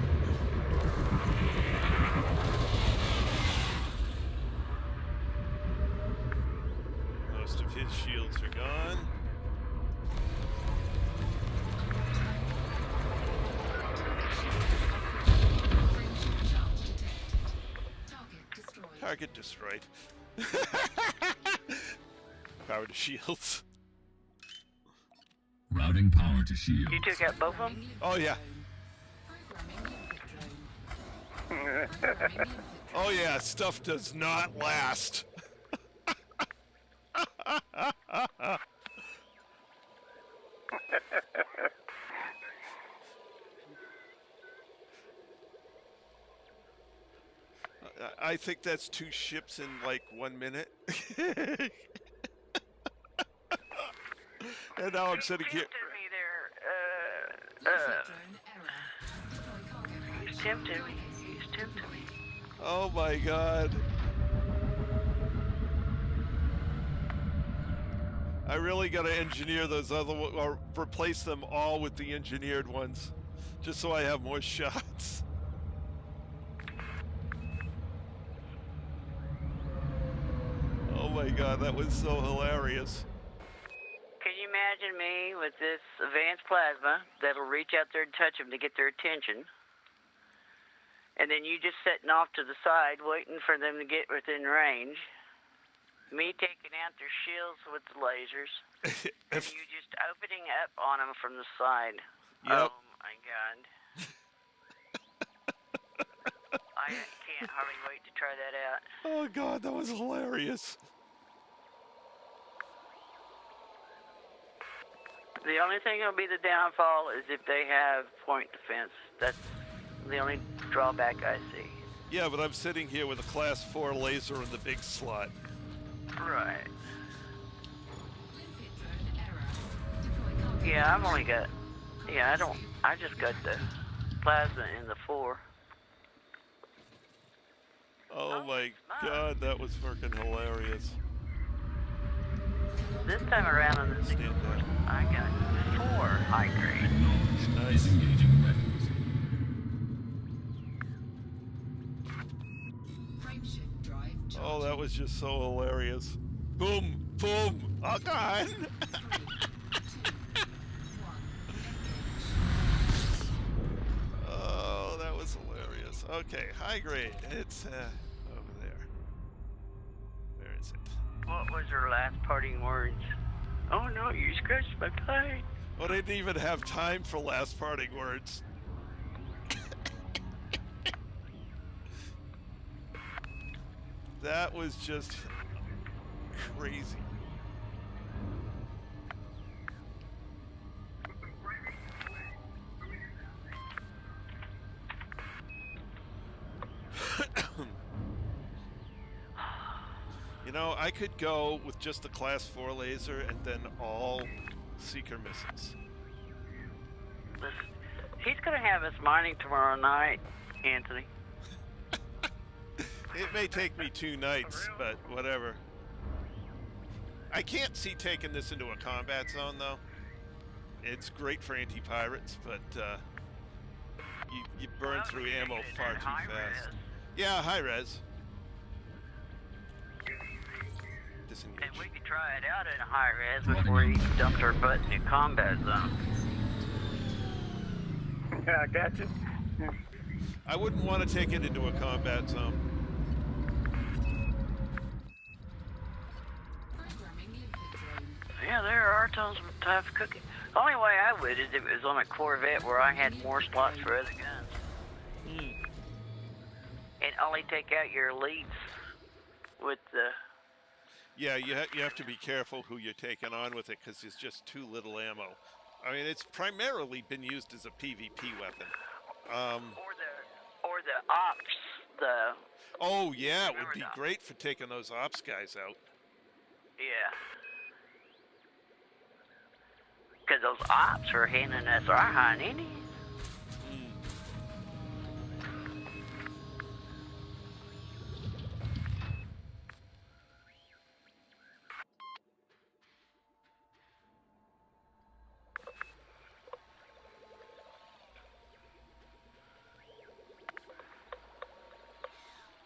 Most of his shields are gone. Target destroyed. Power to shields. Routing power to shields. You took out both of them? Oh yeah. Oh yeah, stuff does not last. I think that's 2 ships in like 1 minute. And now I'm sitting here. He's tempting me. He's tempting me. Oh my god. I really gotta engineer those other or replace them all with the engineered ones. Just so I have more shots. Oh my god, that was so hilarious. Can you imagine me with this advanced plasma that'll reach out there and touch them to get their attention? And then you just sitting off to the side waiting for them to get within range. Me taking out their shields with the lasers. And you just opening up on them from the side. Yep. Oh my god. I can't hardly wait to try that out. Oh god, that was hilarious. The only thing that'll be the downfall is if they have point defense. That's the only drawback I see. Yeah, but I'm sitting here with a class 4 laser in the big slot. Right. Yeah, I've only got... Yeah, I just got the plasma in the 4. Oh my god, that was freaking hilarious. This time around on the 6, I got 4 high grade. Acknowledged. Disengaging weapons. Oh, that was just so hilarious. Boom, boom, oh god! Oh, that was hilarious. Okay, high grade. It's over there. Where is it? What was her last parting words? Oh no, you scratched my plane. Well, they didn't even have time for last parting words. That was just crazy. You know, I could go with just the class 4 laser and then all seeker missiles. Listen, he's gonna have us mining tomorrow night, Anthony. It may take me 2 nights, but whatever. I can't see taking this into a combat zone, though. It's great for anti-pirates, but you burn through ammo far too fast. Yeah, high res. Disengage. And we could try it out in a high res before he dumps our butt in a combat zone. Yeah, I got you. I wouldn't want to take it into a combat zone. Yeah, there are tons of time for cooking. The only way I would is if it was on a Corvette where I had more slots for other guns. And only take out your elites with the Yeah, you have to be careful who you're taking on with it because there's just too little ammo. I mean, it's primarily been used as a PvP weapon. Or the ops. Oh yeah, it would Remember be that. great for taking those ops guys out. Yeah. Because those ops were handing us our hind Indians.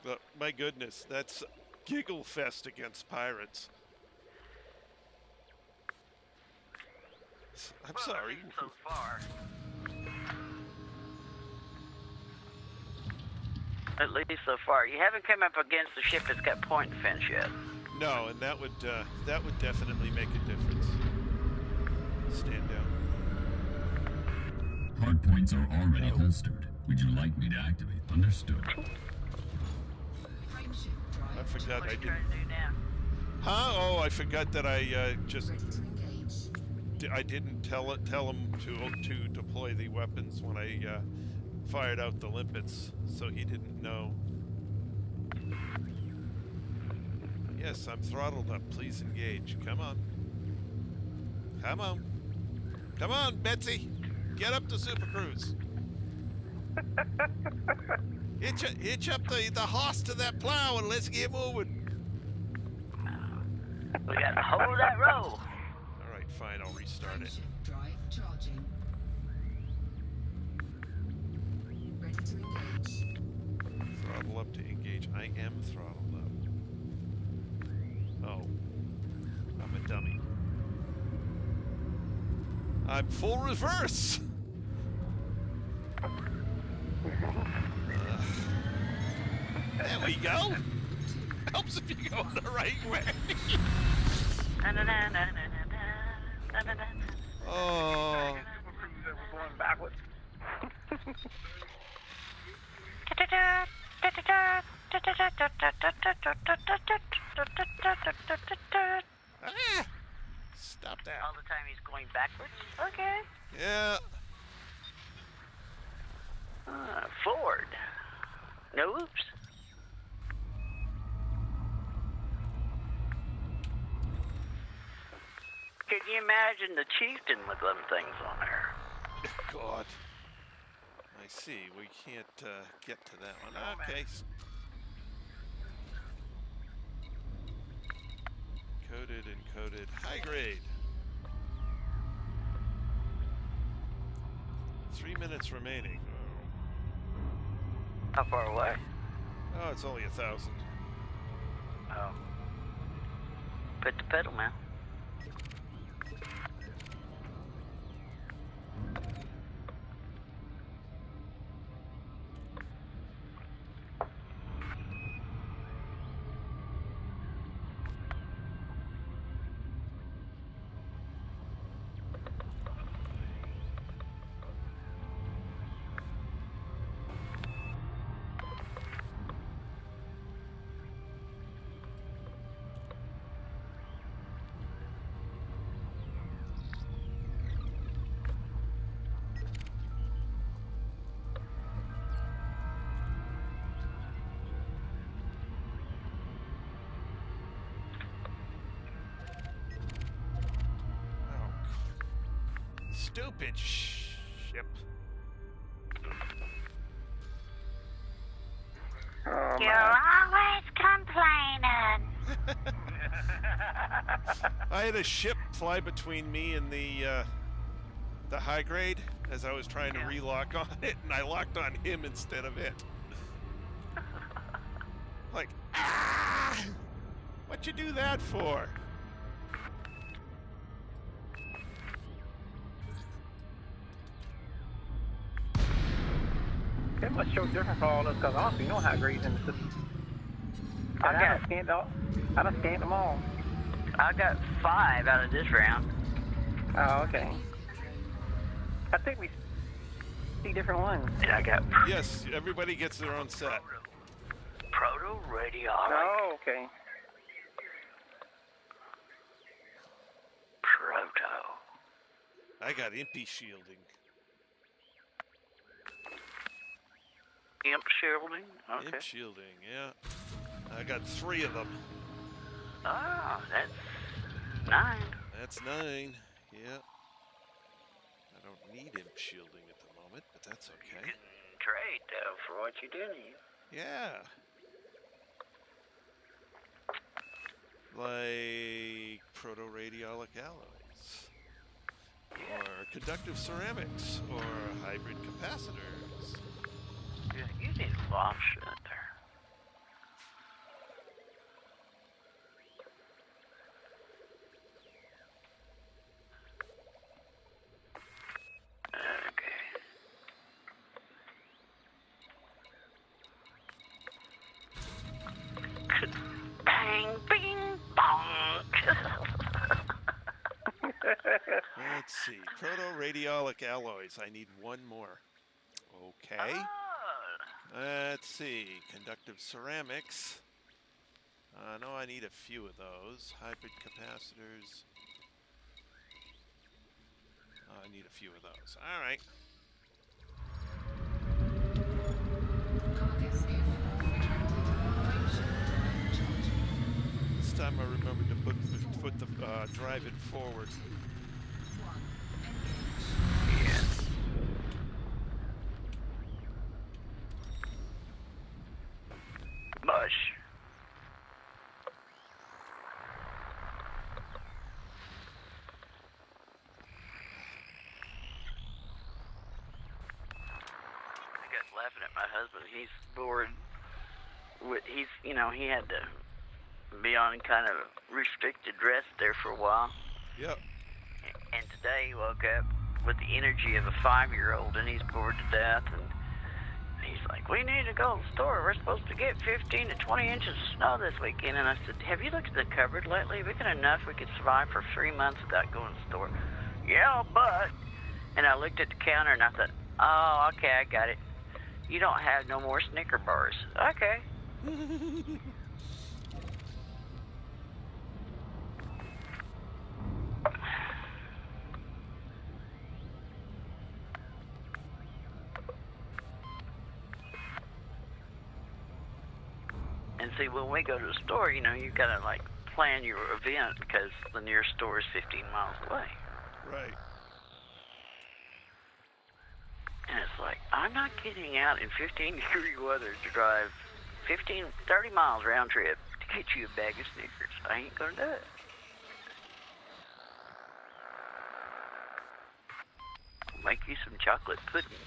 But my goodness, that's giggle fest against pirates. I'm sorry. So far. At least so far. You haven't come up against a ship that's got point defense yet. No, and that would definitely make a difference. Stand down. Hardpoints are already holstered. Would you like me to activate? Understood. Frameshift drive I forgot What I are you trying didn't. to do now? Huh? Oh, I forgot that I just ready to engage. I didn't tell him to deploy the weapons when I fired out the limpets, so he didn't know. Yes, I'm throttled up. Please engage. Come on. Come on. Come on, Betsy. Get up to Super Cruise. hitch up the horse to that plow and let's get moving. We got to hold that roll. All right, fine. I'll restart it. Frameshift drive charging. Ready to engage. Throttle up to engage. I am throttled up. Oh. I'm a dummy. I'm full reverse! There we go! Helps if you go the right way. Oh. We're going backwards. Ah! Stop that. All the time he's going backwards? Okay. Yeah. Forward. No oops. Can you imagine the chieftain with them things on there? God. I see. We can't get to that one. Okay. Coded and coded. High grade. 3 minutes remaining. How far away? Oh, it's only 1,000. Oh. Put the pedal, man. Stupid ship. Oh, You're man. always complaining. I had a ship fly between me and the high grade as I was trying to relock on it, and I locked on him instead of it. Like, ah! What'd you do that for? It must show different for all of us because I don't see no high grades in the system. I done scanned them all. I got 5 out of this round. Oh, okay. I think we see different ones. And I got Yes, everybody gets their own set. proto radiology. Oh, okay. I got impy shielding. Imp shielding? Okay. Imp shielding, yeah. I got 3 of them. Oh, that's 9. That's 9. Yeah. I don't need imp shielding at the moment, but that's okay. You can trade, though, for what you do need. Yeah. Like proto-radiolic alloys. Or conductive ceramics. Or hybrid capacitors. Yeah, you need a lot of shit there. Okay. Bang, bing, bong. Let's see. Proto-radiolic alloys. I need 1 more. Okay. Oh. Let's see. Conductive ceramics. No, I need a few of those. Hybrid capacitors. I need a few of those. All right. Cargo skiff retracted. Frame shield overcharging. This time I remembered to put the drive it forward. 1. Engage. Yes. Mush. I got laughing at my husband. He's bored. He had to be on kind of restricted rest there for a while. Yep. And today he woke up with the energy of a 5-year-old, and he's bored to death. And he's like, "We need to go to the store. We're supposed to get 15 to 20 inches of snow this weekend." And I said, "Have you looked at the cupboard lately? We got enough. We could survive for 3 months without going to the store." "Yeah, but..." And I looked at the counter, and I thought, "Oh, okay, I got it. You don't have no more Snicker bars." "Okay." And see, when we go to the store, you gotta like plan your event because the nearest store is 15 miles away. Right. And it's like, I'm not getting out in 15-degree weather to drive 30 miles round trip to get you a bag of Snickers. I ain't gonna do it. Make you some chocolate pudding.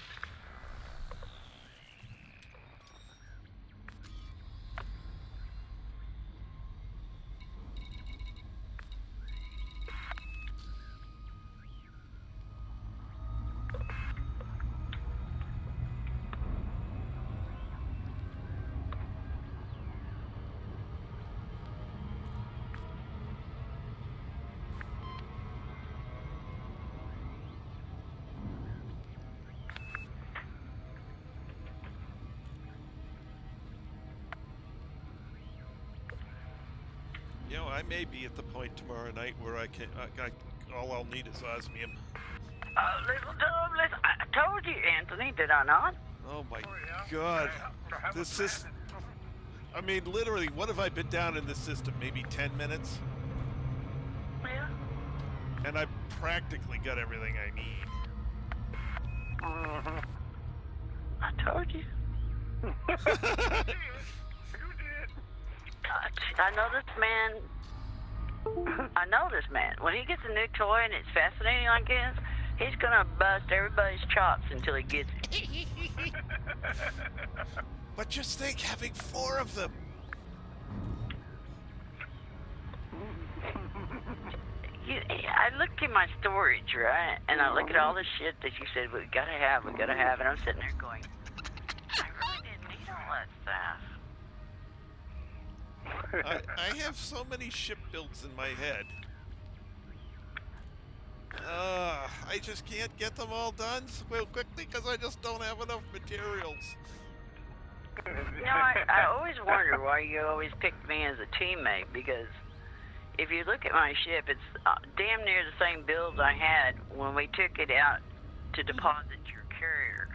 I may be at the point tomorrow night where all I'll need is osmium. Listen, I told you, Anthony, did I not? Oh my God. This is... I mean, literally, what have I been down in this system? Maybe 10 minutes? Yeah. And I've practically got everything I need. I told you. I know this man. When he gets a new toy and it's fascinating like this, he's gonna bust everybody's chops until he gets it. But just think, having 4 of them. I look at my storage, right? And I look at all the shit that you said we gotta have. And I'm sitting there going, I really didn't need all that stuff. I have so many ship builds in my head. I just can't get them all done real quickly because I just don't have enough materials. I always wonder why you always picked me as a teammate, because if you look at my ship, it's damn near the same build I had when we took it out to deposit your carrier.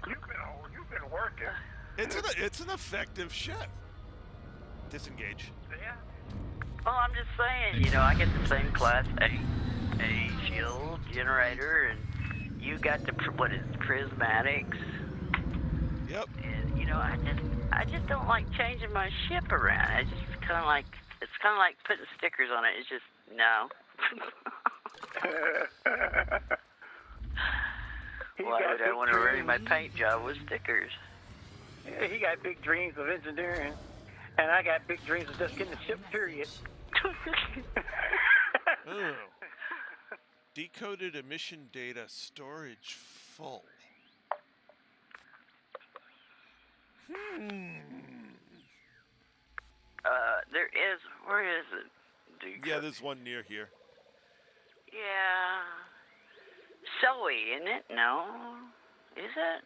You've been working. It's an effective ship. Disengage. Yeah. Well, I'm just saying, I get the same class A shield generator, and you got the prismatics. Yep. And I just don't like changing my ship around. It's kind of like putting stickers on it. It's just no. Why would I want to ruin my paint job with stickers? Yeah, he got big dreams of engineering, and I got big dreams of just getting the ship. Period. Oh. Decoded emission data storage full. Where is it? Yeah, there's one near here. Yeah. Zoe, isn't it? No. Is it?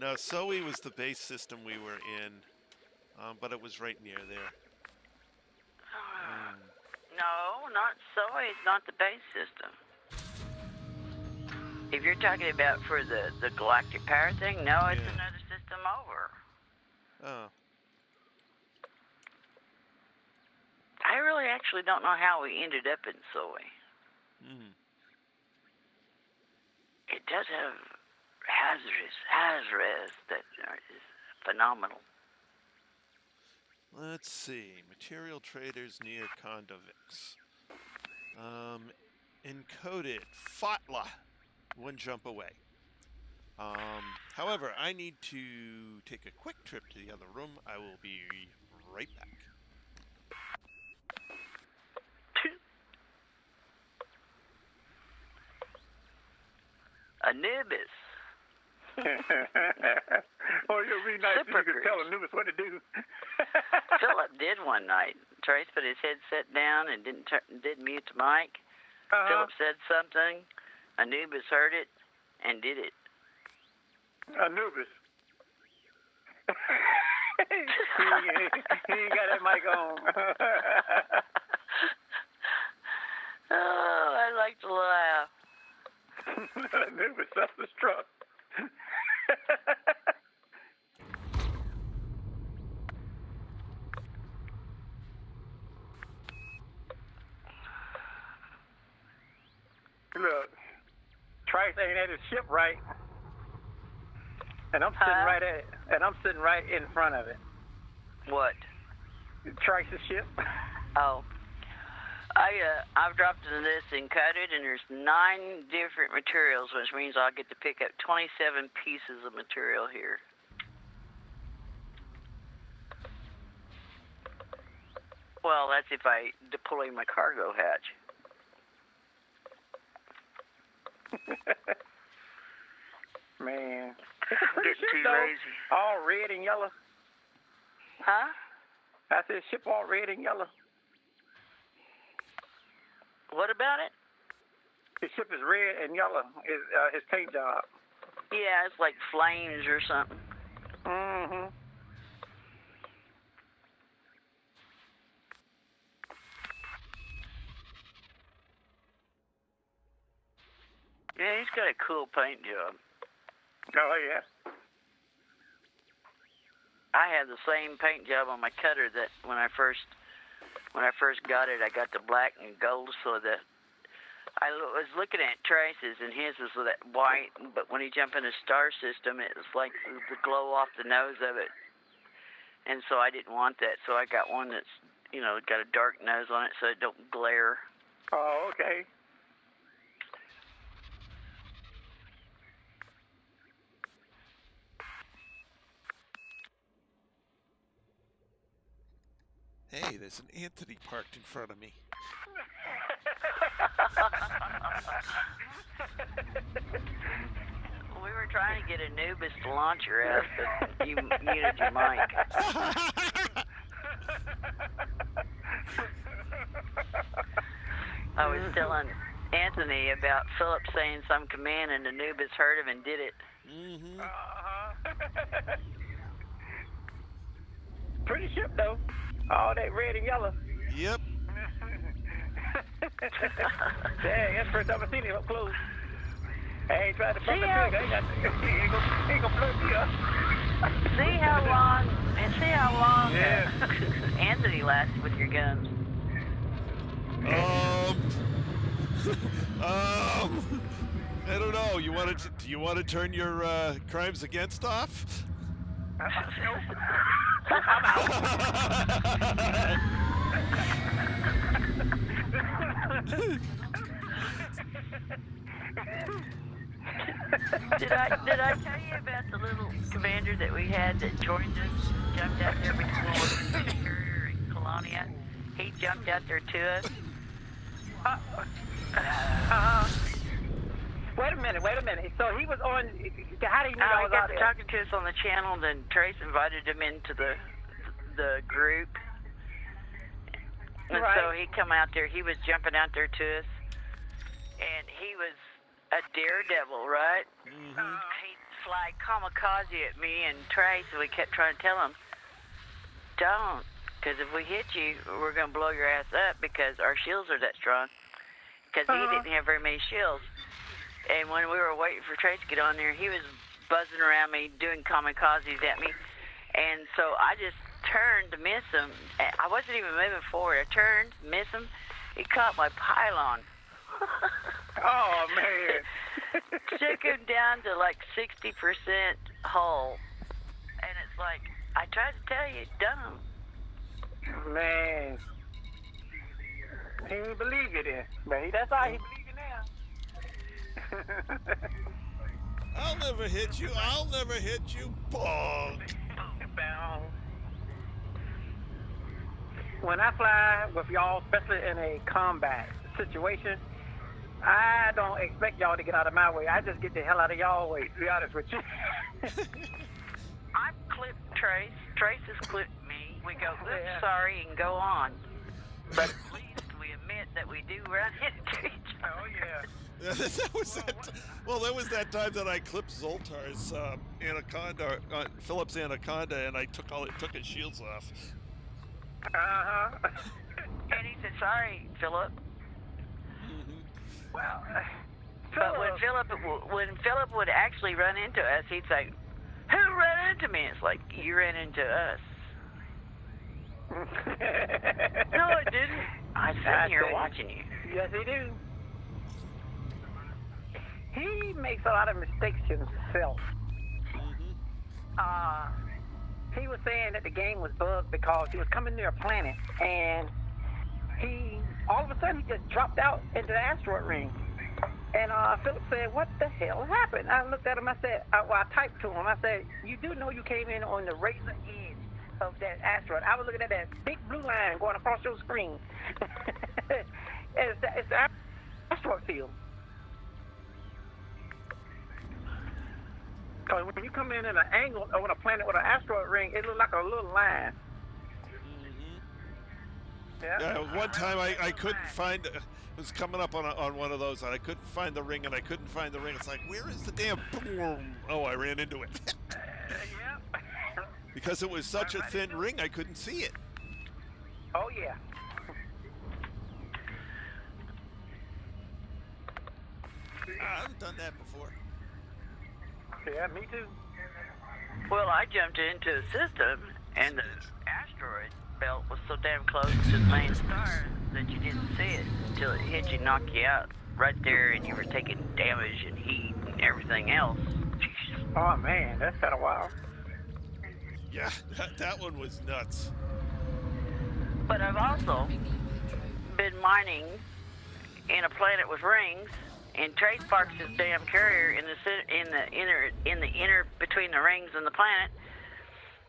No, Zoe was the base system we were in, but it was right near there. No, not Zoe. It's not the base system. If you're talking about for the galactic power thing, no, it's another system over. Oh. I really actually don't know how we ended up in Zoe. It does have hazardous that is phenomenal. Let's see. Material traders near Kondovix. Encoded. Fatla. One jump away. However, I need to take a quick trip to the other room. I will be right back. Anubis. Oh, you'll be nice if you could tell Anubis what to do. Philip did one night. Trace put his headset down and didn't mute the mic. Philip said something. Anubis heard it and did it. Anubis. he ain't got that mic on. Oh, I like to laugh. Anubis self-destruct. Look, Trice ain't at his ship right, and I'm sitting right at it, and I'm sitting right in front of it. What? Trice's ship. Oh, I've dropped into this encoded, and there's 9 different materials, which means I'll get to pick up 27 pieces of material here. Well, that's if I deploy my cargo hatch. Man, it's a pretty Getting ship, too though. lazy. All red and yellow. Huh? I said ship all red and yellow. What about it? His ship is red and yellow. His paint job. Yeah, it's like flames or something. Mm-hmm. Yeah, he's got a cool paint job. Oh yeah. I had the same paint job on my cutter that when I first got it, I got the black and gold, so that I was looking at Trace's, and his was that white, but when he jumped in the star system, it was like the glow off the nose of it. And so I didn't want that, so I got one that's, got a dark nose on it so it don't glare. Oh, okay. Hey, there's an Anthony parked in front of me. We were trying to get Anubis to launch your ass, but you muted your mic. I was telling Anthony about Philip saying some command, and Anubis heard him and did it. Mm-hmm. Pretty ship, though. All that red and yellow. Yep. Dang, that's the first time I've seen him up close. I ain't tried to bump See into how- him. He ain't gonna blow me up. See how long Yeah. Anthony lasted with your guns. I don't know. Do you want to turn your crimes against off? Nope. I'm Did I tell you about the little commander that we had that joined us, jumped out there between Superior and Colonia? He jumped out there to us. Wait a minute. So he was on. How do you know I He was got out to there? talking to us on the channel, then Trace invited him into the group. And Right. so he come out there, he was jumping out there to us, and he was a daredevil, right? Mm-hmm. He'd fly kamikaze at me and Trace, and we kept trying to tell him, don't, because if we hit you, we're going to blow your ass up because our shields are that strong. Because he didn't have very many shields. And when we were waiting for Trace to get on there, he was buzzing around me, doing kamikazes at me. And so I just turned to miss him. I wasn't even moving forward. I turned, miss him. He caught my pylon. Oh man. Took him down to like 60% hull. And it's like, I tried to tell you, dumb. Man. He didn't believe you then. But that's how he believe you now. I'll never hit you. Bong. When I fly with y'all, especially in a combat situation, I don't expect y'all to get out of my way. I just get the hell out of y'all way, to be honest with you. I've clipped Trace. Trace has clipped me. We go, oops, Yeah. sorry, and go on. But at least we admit that we do run into each other. Oh, yeah. that was that time that I clipped Zoltar's Anaconda, Philip's Anaconda, and I took his shields off. Uh-huh. And he said, sorry, Philip. Well, But when Philip would actually run into us, he'd say, who ran into me? It's like, you ran into us. No, I didn't. I was sitting here watching you. Yes, he do. He makes a lot of mistakes himself. He was saying that the game was bugged because he was coming near a planet, and all of a sudden, he just dropped out into the asteroid ring. And Philip said, what the hell happened? I looked at him, I said, I typed to him, I said, you do know you came in on the razor edge of that asteroid. I was looking at that big blue line going across your screen. It's the asteroid field. Because when you come in an angle on a planet with an asteroid ring, it looks like a little line. Yeah, one time I couldn't find. It was coming up on one of those, and I couldn't find the ring, It's like, where is the damn? Boom. Oh, I ran into it. Because it was such a thin ring, I couldn't see it. Oh, yeah. I've done that before. Yeah, me too. Well, I jumped into the system, and the asteroid belt was so damn close to the main star that you didn't see it until it hit you, knocked you out right there, and you were taking damage and heat and everything else. Oh, man, that's kind of wild. Yeah, that one was nuts. But I've also been mining in a planet with rings, and Trace parks his damn carrier in the inner between the rings and the planet,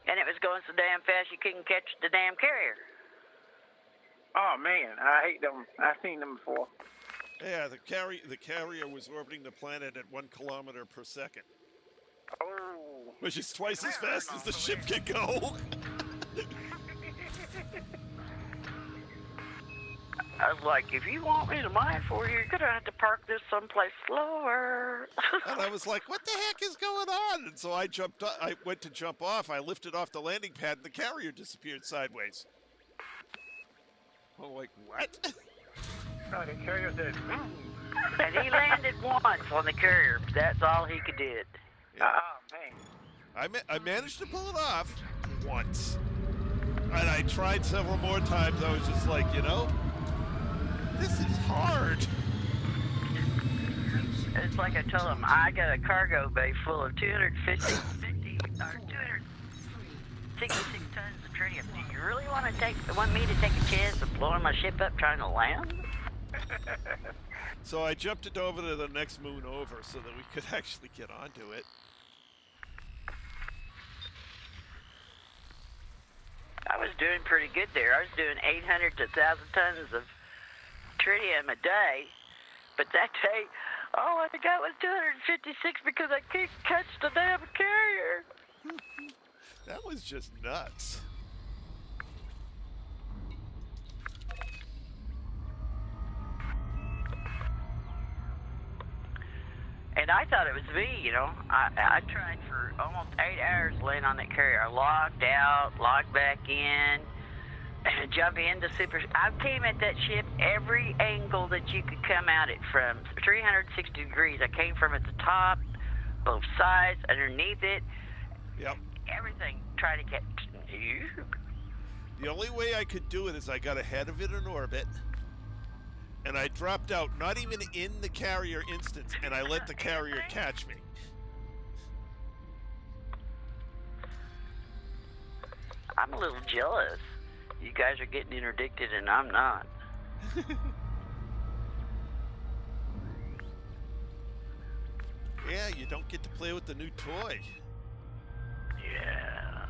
and it was going so damn fast you couldn't catch the damn carrier. Oh, man, I hate them. I've seen them before. Yeah, the carrier was orbiting the planet at 1 kilometer per second. Oh. Which is twice as fast as the ship can go. I was like, if you want me to mine for you, you're going to have to park this someplace slower. And I was like, what the heck is going on? And so I went to jump off. I lifted off the landing pad, and the carrier disappeared sideways. I'm like, what? No, the carrier said, And he landed once on the carrier. That's all he could do. Yeah. man. I managed to pull it off once. And I tried several more times. I was just like, you know, this is hard. It's like I told him, I got a cargo bay full of 266 tons of tritium. Do you really want me to take a chance of blowing my ship up trying to land? So I jumped it over to the next moon over so that we could actually get onto it. I was doing pretty good there. I was doing 800 to 1,000 tons of tritium a day. But that day, all I got was 256 because I couldn't catch the damn carrier. That was just nuts. And I thought it was me, you know. I tried for almost 8 hours laying on that carrier. I logged out, logged back in, jump into super. I came at that ship every angle that you could come at it from, 360 degrees. I came from at the top, both sides, underneath it. Yep. Everything. Try to get. The only way I could do it is I got ahead of it in orbit, and I dropped out, not even in the carrier instance, and I let the carrier catch me. I'm a little jealous. You guys are getting interdicted and I'm not. Yeah, you don't get to play with the new toy. Yeah.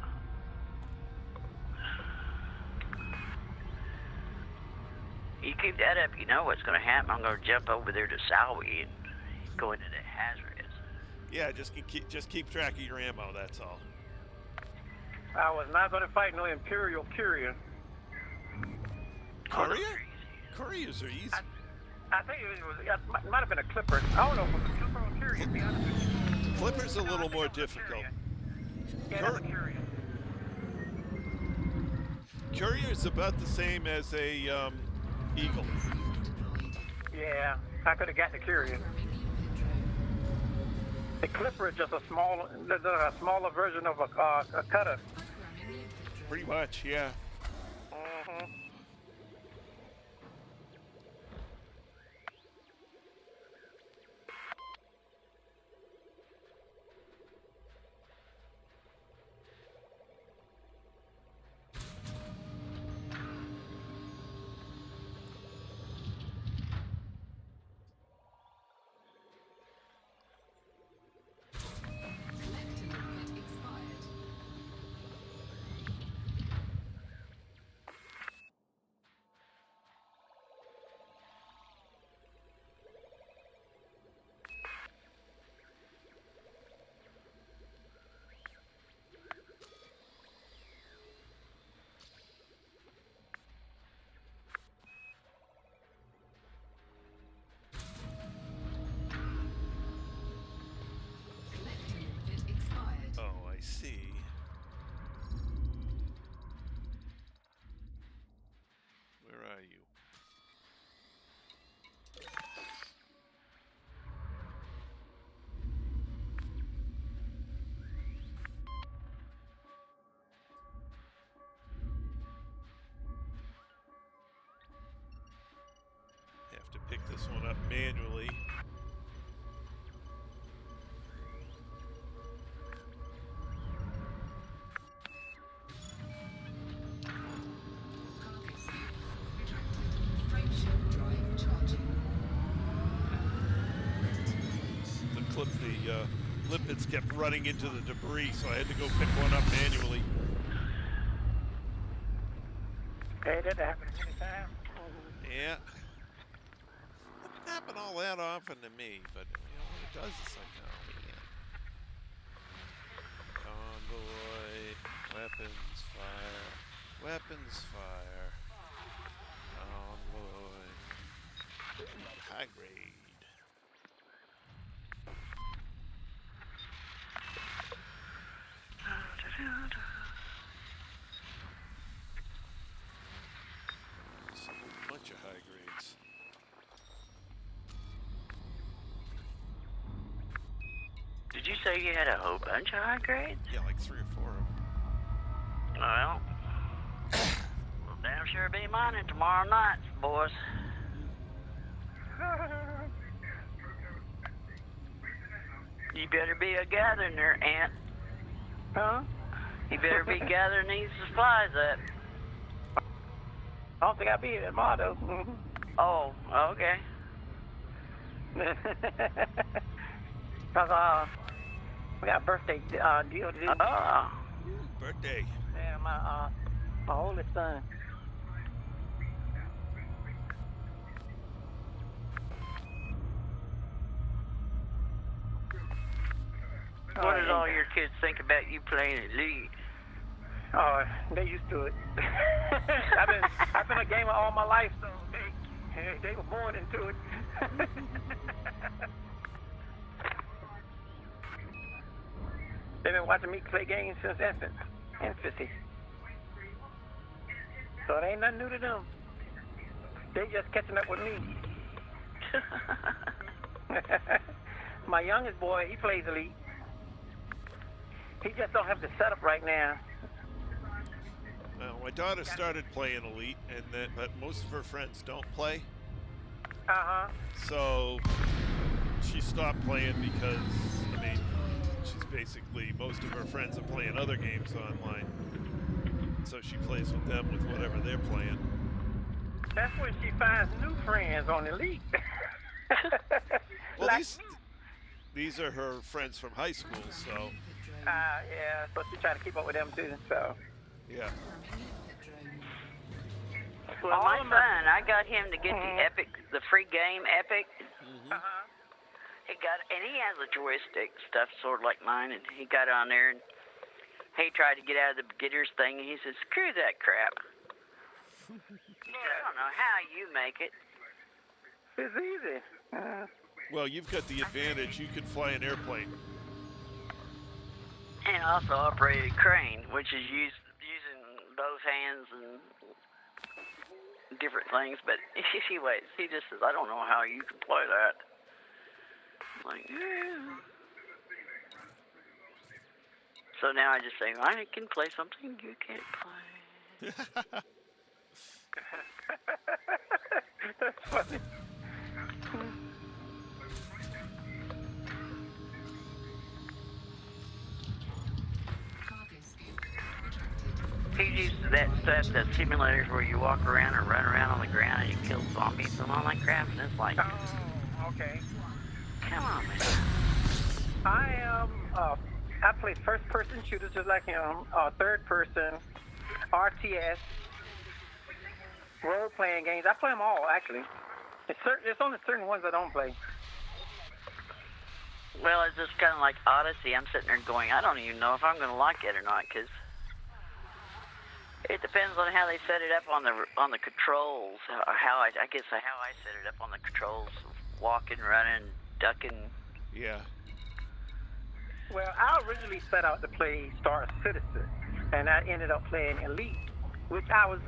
You keep that up, you know what's going to happen. I'm going to jump over there to Salwie and go into the hazardous. Yeah, just keep track of your ammo, that's all. I was not going to fight no Imperial carrier. Courier? Couriers are easy. I think it might have been a Clipper. I don't know if it was a Clipper or carrier, to be honest with you. Clipper's a little more difficult. Yeah, that's a carrier. Courier's about the same as a Eagle. Yeah, I could have got the carrier. The Clipper is just a smaller version of a cutter. Pretty much, yeah. Mm-hmm. Oh, I see. Where are you? Have to pick this one up manually. The lipids kept running into the debris, so I had to go pick one up manually. Hey, that happened many times. Yeah. Doesn't happen all that often to me, but you know, when it does, it's like, oh man. Convoy, weapons, fire, weapons, fire. Convoy, high grade. say you had a whole bunch of high grades? Yeah, like 3 or 4 of them. Well, will damn sure be mine tomorrow night, boys. You better be a gathering there, Aunt. Huh? You better be gathering these supplies up. I don't think I'll be here tomorrow, though. Oh, okay. Because we got a birthday deal to do. Oh. Birthday. Yeah, my oldest son. What did all your kids think about you playing Elite? Oh, they used to it. I've been a gamer all my life, so they were born into it. They've been watching me play games since infancy. So it ain't nothing new to them. They just catching up with me. My youngest boy, he plays Elite. He just don't have the setup right now. Well, my daughter started playing Elite, but most of her friends don't play. Uh-huh. So she stopped playing because, I mean, she's basically, most of her friends are playing other games online. So she plays with them with whatever they're playing. That's when she finds new friends on Elite. Well, like these are her friends from high school, so. yeah, so she trying to keep up with them too, so. Yeah. Well, my son, I got him to get the free game Epic. Uh-huh. He has a joystick stuff, sort of like mine, and he got on there and he tried to get out of the beginner's thing, and he said, "Screw that crap." He said, "I don't know how you make it." It's easy. Well, you've got the advantage. You can fly an airplane. And also operate a crane, which is using both hands and different things. But anyways, he just says, "I don't know how you can play that." I'm like, yeah. So now I just say, I can play something you can't play. That's funny. He uses that stuff, the simulators where you walk around and run around on the ground and you kill zombies and all that crap, and it's like, Oh, okay. come on, man. I play first-person shooters just like him, third-person, RTS, role-playing games. I play them all, actually. It's only certain ones I don't play. Well, it's just kind of like Odyssey. I'm sitting there going, I don't even know if I'm going to like it or not, because it depends on how they set it up on the controls, or how I set it up on the controls, walking, running, ducking. Yeah. Well, I originally set out to play Star Citizen, and I ended up playing Elite, which I was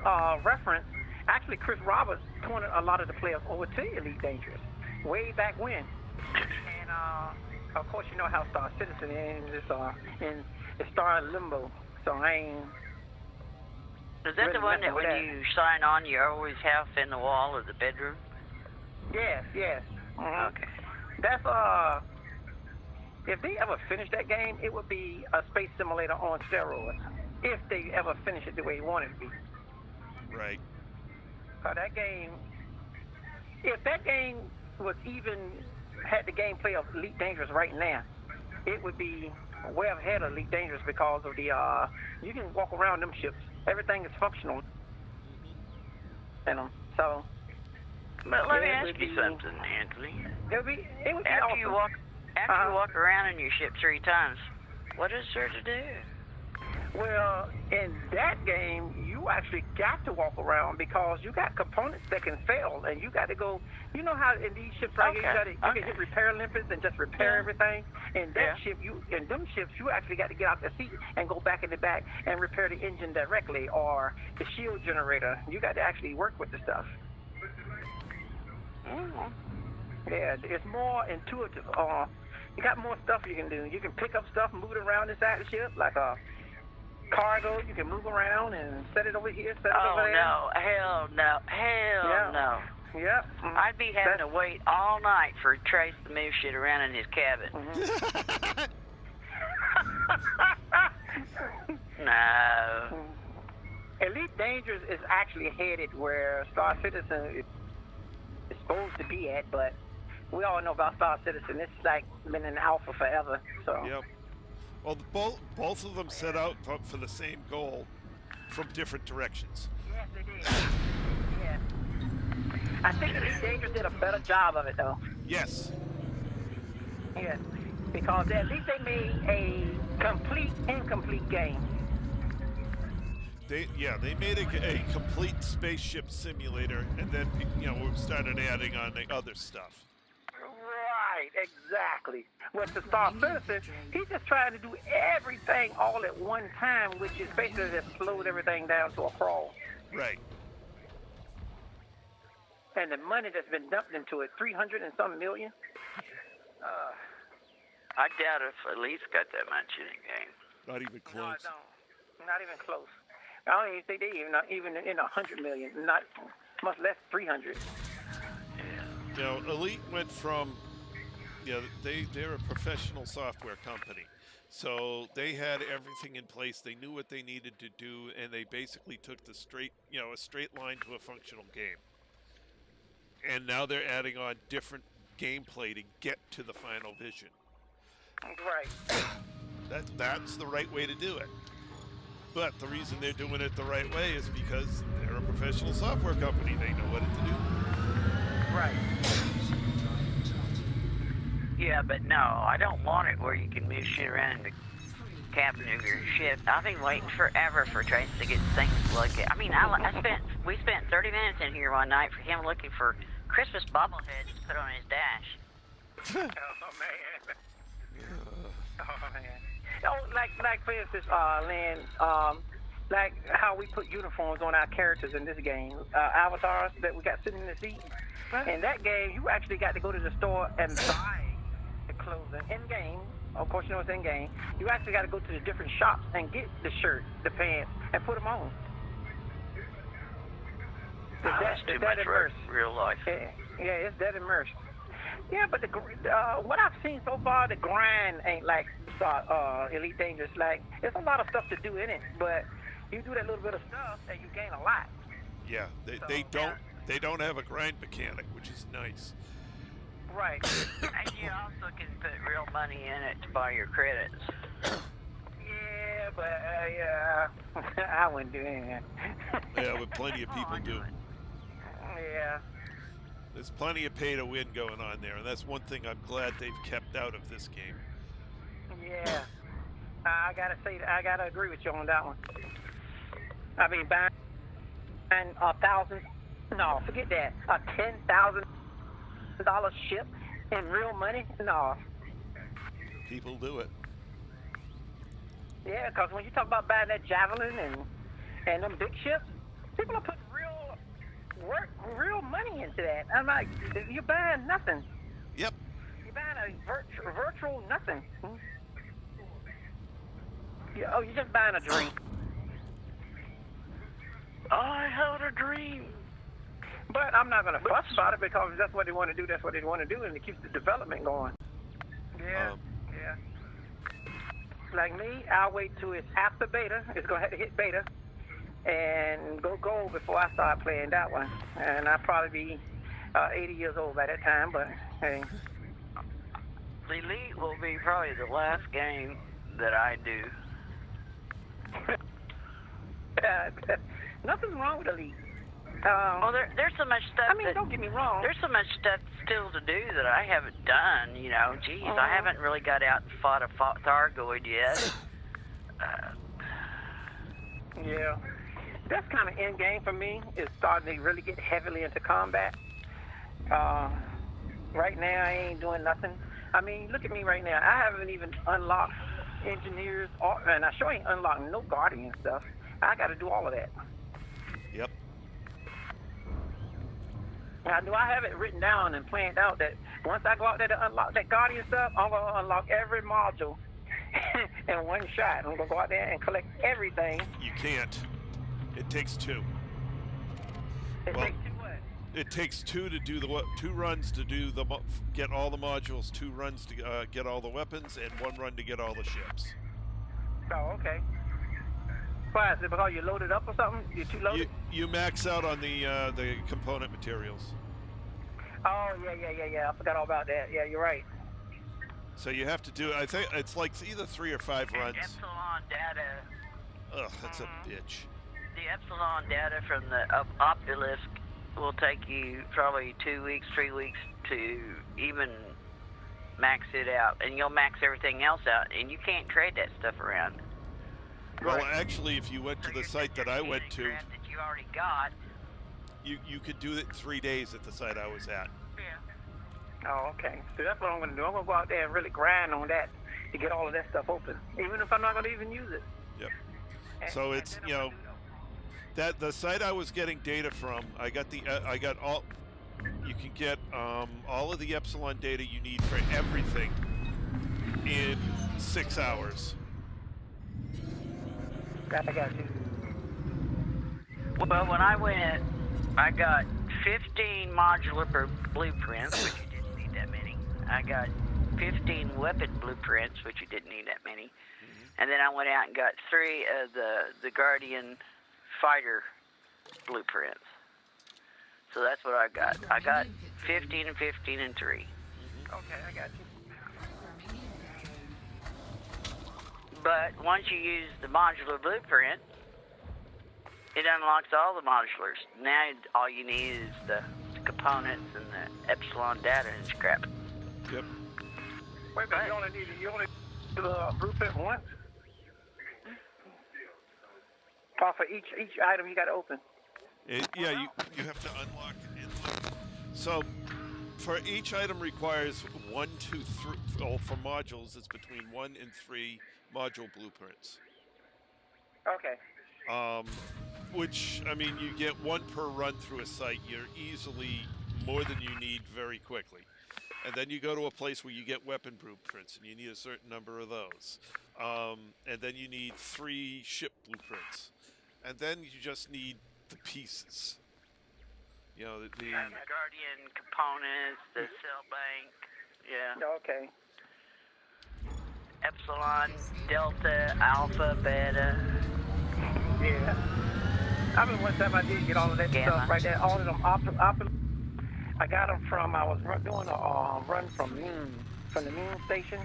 referenced. Actually, Chris Roberts pointed a lot of the players over to Elite Dangerous way back when. And, of course, you know how Star Citizen ends. It's Star Limbo, so I ain't... Is that really the one that messing when with you sign on, you're always half in the wall of the bedroom? Yes. Mm-hmm. Okay. That's, if they ever finish that game, it would be a space simulator on steroids. If they ever finish it the way you want it to be. Right. That game, if that game was even had the gameplay of Elite Dangerous right now, it would be way ahead of Elite Dangerous because of the you can walk around them ships. Everything is functional in them. So. But let me ask you something, Anthony. It would be After awesome. you walk around in your ship 3 times, what is there to do? Well, in that game, you actually got to walk around because you got components that can fail, and you got to go. You know how in these ships, like you can hit repair Olympus and just repair everything. In that ship, in them ships, you actually got to get out the seat and go back in the back and repair the engine directly or the shield generator. You got to actually work with the stuff. Mm-hmm. Yeah, it's more intuitive. You got more stuff you can do. You can pick up stuff, move it around inside the ship, like a cargo. You can move around and set it over here, set it over there. Oh, no. Hell no. Hell Yeah. no. Yep. I'd be having to wait all night for Trace to move shit around in his cabin. No. Elite Dangerous is actually headed where Star Citizen is supposed to be at, but we all know about Star Citizen. It's like been in alpha forever. So. Yep. Well, both of them set out for the same goal from different directions. Yes, they did. Yeah. I think Elite Dangerous did a better job of it, though. Yes. Yes. Because at least they made a incomplete game. They made a complete spaceship simulator, and then we started adding on the other stuff. Right, exactly. With the Star Citizen, he's just trying to do everything all at one time, which is basically just slowed everything down to a crawl. Right. And the money that's been dumped into it, 300 and some million. I doubt if Elite's got that much in the game. Not even close. No, I don't. Not even close. I don't even think they even in 100 million. Not much less 300. Elite went from, they're a professional software company. So they had everything in place. They knew what they needed to do, and they basically took a straight line to a functional game. And now they're adding on different gameplay to get to the final vision. Right. That's the right way to do it. But the reason they're doing it the right way is because they're a professional software company. They know what to do. Right. Yeah, but no, I don't want it where you can move shit around in the cabin of your ship. I've been waiting forever for Trace to get things looking. I mean, we spent 30 minutes in here one night for him looking for Christmas bobbleheads to put on his dash. Oh man. Oh man. Oh, like for instance, Lynn, like how we put uniforms on our characters in this game, avatars that we got sitting in the seat. In that game, you actually got to go to the store and buy the clothing in game. Of course, it's in game. You actually got to go to the different shops and get the shirt, the pants, and put them on. That's too much for real life. Yeah, it's that immersed. Yeah, but what I've seen so far, the grind ain't like Elite Dangerous. Like, there's a lot of stuff to do in it, but you do that little bit of stuff and you gain a lot. Yeah, they don't have a grind mechanic, which is nice. Right. And you also can put real money in it to buy your credits. Yeah, but I wouldn't do anything. Yeah, but plenty of people do. Yeah. There's plenty of pay to win going on there, and that's one thing I'm glad they've kept out of this game. Yeah. I gotta agree with you on that one. I mean, buying forget that, a $10,000 ship in real money? No. People do it. Yeah, because when you talk about buying that Javelin and them big ships, people are putting real money into that. I'm like, you're buying nothing. Yep. You're buying a virtual nothing. You're just buying a dream. I had a dream. But I'm not going to fuss about it because if that's what they want to do, that's what they want to do, and it keeps the development going. Yeah, yeah. Like me, I'll wait till it's after beta. It's going to have to hit beta and go gold before I start playing that one. And I'll probably be 80 years old by that time, but hey. Elite will be probably the last game that I do. Nothing's wrong with Elite. Well, there's so much stuff. I mean, don't get me wrong. There's so much stuff still to do that I haven't done. Geez, I haven't really got out and fought a Thargoid yet. Yeah, that's kind of end game for me. Is starting to really get heavily into combat. Right now, I ain't doing nothing. I mean, look at me right now. I haven't even unlocked engineers, and I sure ain't unlocked no guardian stuff. I got to do all of that. Yep. Now, do I have it written down and planned out that Once I go out there to unlock that Guardian stuff, I'm gonna unlock every module in one shot. I'm gonna go out there and collect everything. You can't. It takes 2. It Well, takes 2 what? It takes 2 to do 2 runs to do get all the modules, 2 runs to get all the weapons, and 1 run to get all the ships. Oh, okay. Why is it because you loaded up or something? You're too loaded? You max out on the component materials. Oh, yeah. I forgot all about that. Yeah, you're right. So you have to do. I think it's like either 3 or 5 runs. Epsilon data. Ugh, that's a bitch. The Epsilon data from the Optilisc will take you probably 2 weeks, 3 weeks to even max it out, and you'll max everything else out, and you can't trade that stuff around. Well, actually, if you went to the site that I went to, that you already got. you could do it in 3 days at the site I was at. Yeah. Oh, okay. So that's what I'm gonna do. I'm gonna go out there and really grind on that to get all of that stuff open, even if I'm not gonna even use it. Yep. So it's that the site I was getting data from. I got all. You can get all of the Epsilon data you need for everything in 6 hours. I got you. Well, when I went, I got 15 modular blueprints, which you didn't need that many. I got 15 weapon blueprints, which you didn't need that many. And then I went out and got 3 of the Guardian fighter blueprints. So that's what I got. I got 15 and 15 and 3. Okay, I got you. But once you use the modular blueprint, it unlocks all the modulars. Now all you need is the components and the Epsilon data and scrap. Yep. Wait a minute, you only do the blueprint once? For each item you got to open. Yeah, you have to unlock it. So for each item requires 1, 2, 3. Oh, for modules, it's between 1 and 3 module blueprints. Okay. Which, I mean, you get 1 per run through a site. You're easily more than you need very quickly. And then you go to a place where you get weapon blueprints, and you need a certain number of those. And then you need 3 ship blueprints. And then you just need the pieces. You know, the Guardian components, the cell bank, yeah. Okay. Epsilon, Delta, Alpha, Beta. Yeah. I mean, one time I did get all of that stuff right there. All of them I got them from, I was doing a run from the moon station.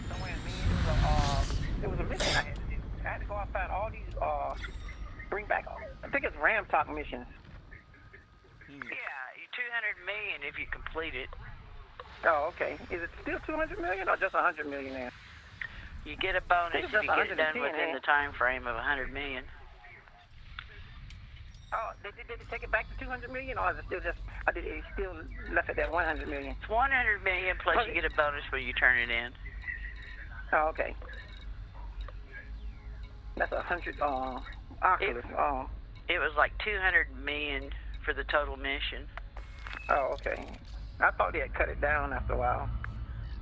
Somewhere in Moon. It was a mission I had to do. I had to go out and find all these, bring back, I think it's Ram Talk missions. Yeah, 200 million if you complete it. Oh, okay. Is it still 200 million or just 100 million now? You get a bonus if you get it done within the time frame of 100 million. Oh, did they take it back to 200 million, or is it still just? It still left at that 100 million? It's 100 million plus you get a bonus when you turn it in. Oh, okay. That's 100 Oculus. It was like 200 million for the total mission. Oh, okay. I thought they had cut it down after a while.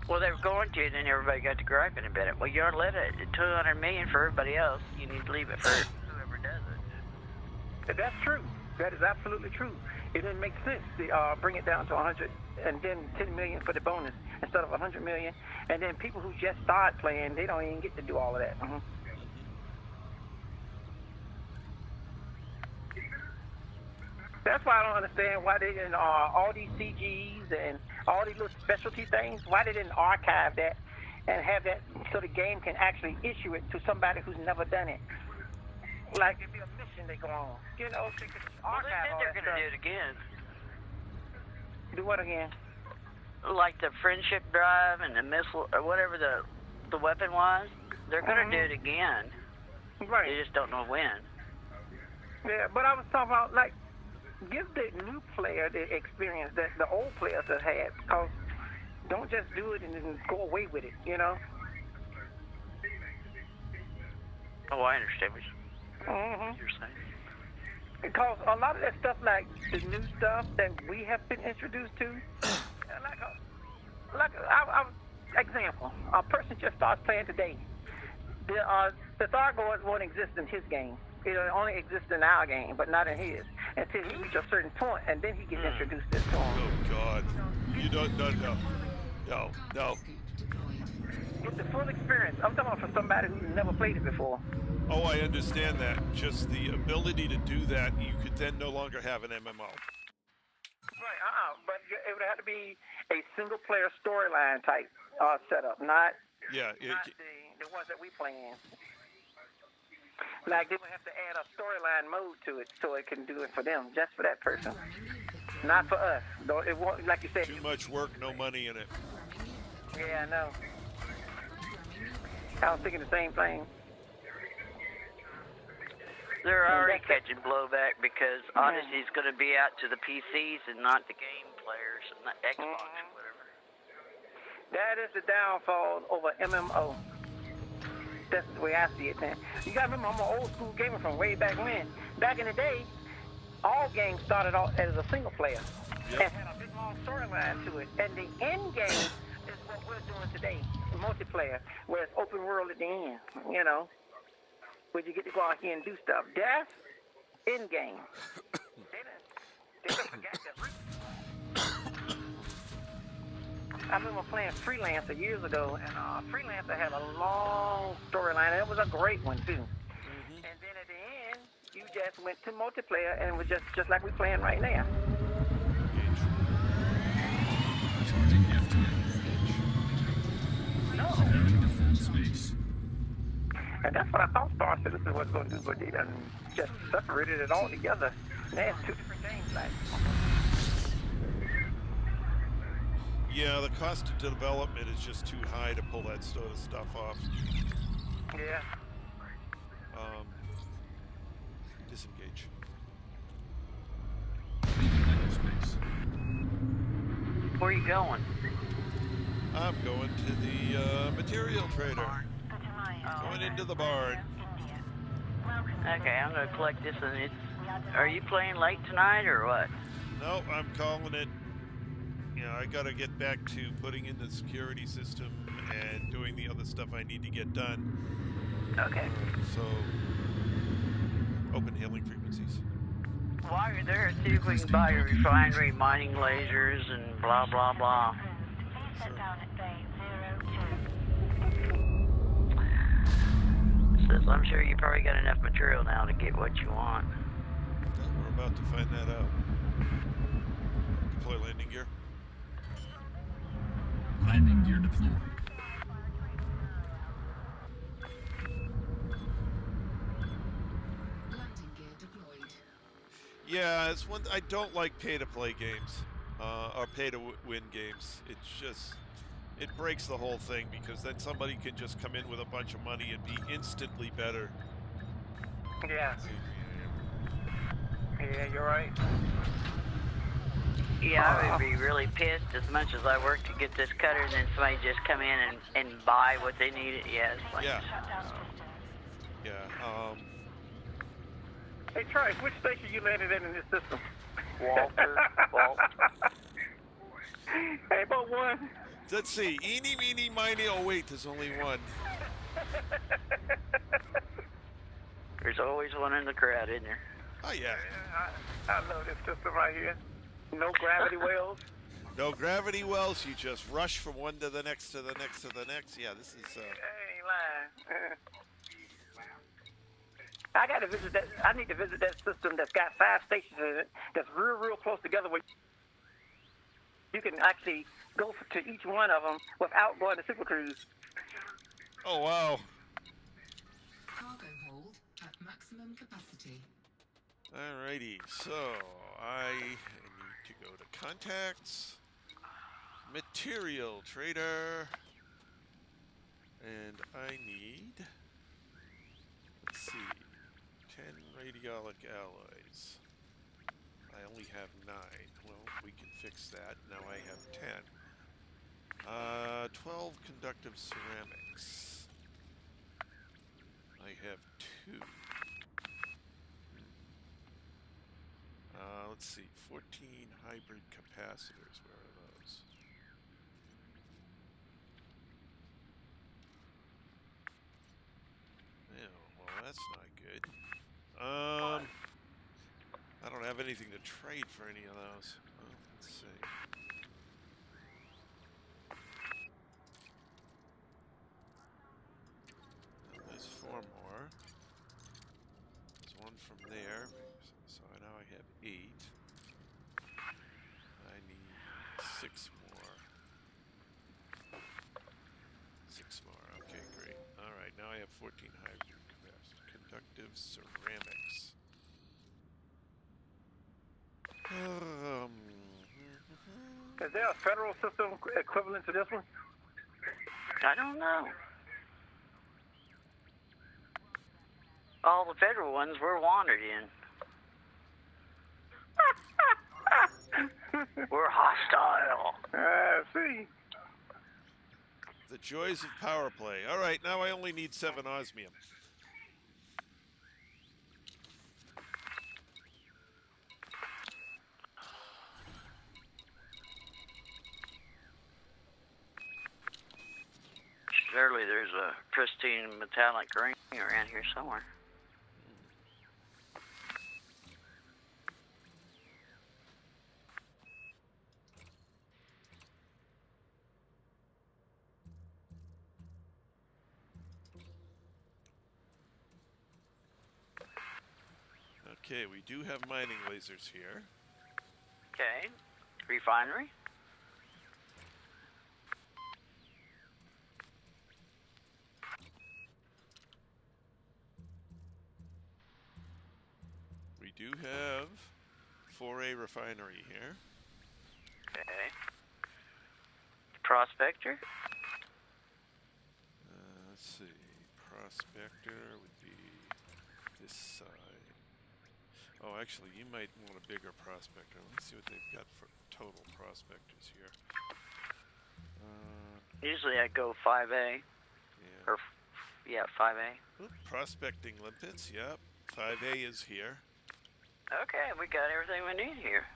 Well, they were going to, and then everybody got to griping about it. Well, you already let it at 200 million for everybody else. You need to leave it for whoever does it. That's true. That is absolutely true. It didn't make sense to bring it down to 100 and then 10 million for the bonus instead of 100 million. And then people who just start playing, they don't even get to do all of that. That's why I don't understand why they didn't, all these CGs and all these little specialty things, why they didn't archive that and have that so the game can actually issue it to somebody who's never done it. Like it'd be a mission they go on. You know, they could archive all they're that going to do stuff. it again. Do what again? Like the friendship drive and the missile, or whatever the weapon was, they're going to do it again. Right. They just don't know when. Yeah, but I was talking about, like, give the new player the experience that the old players have had, because don't just do it and then go away with it, you know? Oh, I understand what you're saying. Because a lot of that stuff, like the new stuff that we have been introduced to, Example, a person just starts playing today. The Thargoids won't exist in his game. It'll only exist in our game, but not in his. Until he reaches a certain point, and then he gets introduced to him. Oh God! You don't no. It's the full experience. I'm talking about for somebody who's never played it before. Oh, I understand that. Just the ability to do that, you could then no longer have an MMO. Right, but it would have to be a single-player storyline type setup, not the ones that we play in. Like they would have to add a storyline mode to it so it can do it for them, just for that person, not for us. Though it won't, like you said. Too much work, no money in it. Yeah, I know. I was thinking the same thing. They're already catching blowback because Odyssey is going to be out to the PCs and not the game players and the Xbox or whatever. That is the downfall over MMO. That's the way I see it, man. You got to remember, I'm an old school gamer from way back when. Back in the day, all games started off as a single player and had a big long storyline to it. And the end game is what we're doing today, multiplayer, where it's open world at the end, you know. Where you get to go out here and do stuff. Death, in game. They done forgot that root. I remember playing Freelancer years ago, and Freelancer had a long storyline, and it was a great one too. And then at the end, you just went to multiplayer, and it was just like we're playing right now. Charging FTL. No. Preparing to full space. And that's what I thought Star Citizen was going to do, but they done just separated it all together. They have two different games platforms. Yeah, the cost of development is just too high to pull that sort of stuff off. Yeah. Disengage. Leaving hyperspace. Where are you going? I'm going to the material trader. Going into the barn. Okay, I'm going to collect this and are you playing late tonight or what? No, I'm calling it. You know, I gotta get back to putting in the security system and doing the other stuff I need to get done. Okay. So, open hailing frequencies. While you're there, see if we can buy a refinery, mining lasers, and blah, blah, blah. Says, I'm sure you probably got enough material now to get what you want. We're about to find that out. Deploy landing gear. Landing gear deployed. Landing gear deployed. Yeah, it's one. I don't like pay-to-play games, or pay-to-win games. It's just, it breaks the whole thing because then somebody can just come in with a bunch of money and be instantly better. Yeah. Yeah, you're right. Yeah, I would be really pissed as much as I work to get this cutter and then somebody just come in and buy what they needed. Yeah, it's like, Yeah. Yeah. Hey, Troy, which station you landed in this system? Walter, Walt. Hey, about one. Let's see. Eeny, meeny, miny. Oh, wait, there's only one. There's always one in the crowd, isn't there? Oh, yeah. I love this system right here. No gravity wells. No gravity wells. You just rush from one to the next to the next to the next. Yeah, this is. I ain't lying. I got to visit that. I need to visit that system that's got 5 stations in it. That's real close together. Where you can actually go to each one of them without going to Super Cruise. Oh, wow. Cargo hold at maximum capacity. Alrighty, so I need to go to contacts, material trader, and I need, let's see, 10 radiolic alloys. I only have 9. Well, we can fix that. Now I have 10. 12 conductive ceramics. I have 2. Let's see, 14 hybrid capacitors. Where are those? that's not good. I don't have anything to trade for any of those. Well, let's see. Well, there's 4 more. There's 1 from there. So now I have 8. I need 6 more. 6 more. Okay, great. All right, now I have 14 hybrid conductive ceramics. Is there a federal system equivalent to this one? I don't know. All the federal ones we're wandered in. We're hostile. See. The joys of power play. All right, now I only need 7 osmium. Surely there's a pristine metallic ring around here somewhere. Okay, we do have mining lasers here. Okay. Refinery. We do have 4A refinery here. Okay. Prospector. Let's see. Prospector would be this side. Oh, actually, you might want a bigger prospector. Let's see what they've got for total prospectors here. Usually I go 5A. Yeah. Or, yeah, 5A. Oop, prospecting limpets, yep. 5A is here. Okay, we got everything we need here.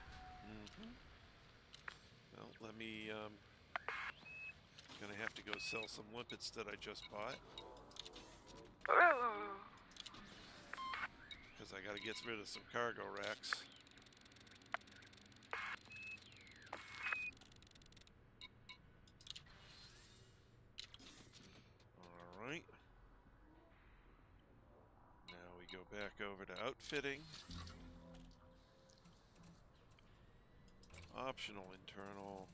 Well, let me, gonna have to go sell some limpets that I just bought. Because I gotta get rid of some cargo racks. Alright. Now we go back over to outfitting. Optional internal.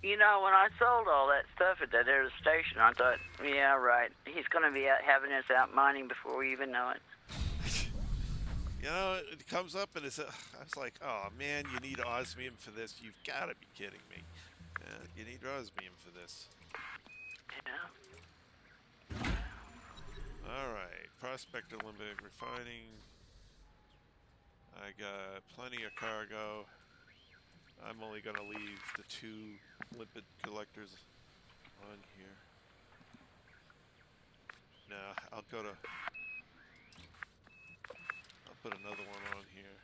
You know, when I sold all that stuff at that other station, I thought, yeah, right. He's going to be out having us out mining before we even know it. You know, it comes up and it's I was like, oh man, you need osmium for this. You've got to be kidding me. You need osmium for this. Yeah. Alright, prospector limit refining. I got plenty of cargo. I'm only going to leave the 2 limpet collectors on here. Nah, I'll put another one on here.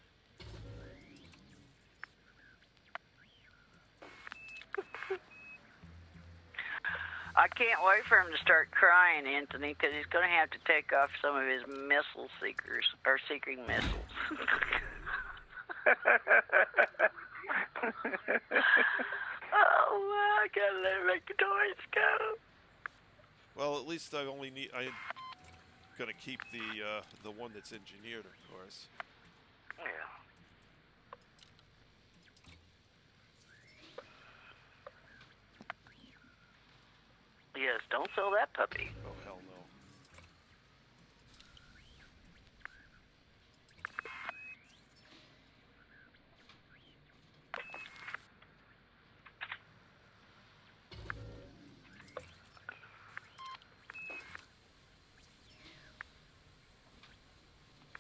I can't wait for him to start crying, Anthony, because he's going to have to take off some of his missile seekers, or seeking missiles. Oh, I gotta let him make the toys go. Well, at least I'm gonna keep the one that's engineered, of course. Yeah. Yes, don't sell that puppy. Oh hell no.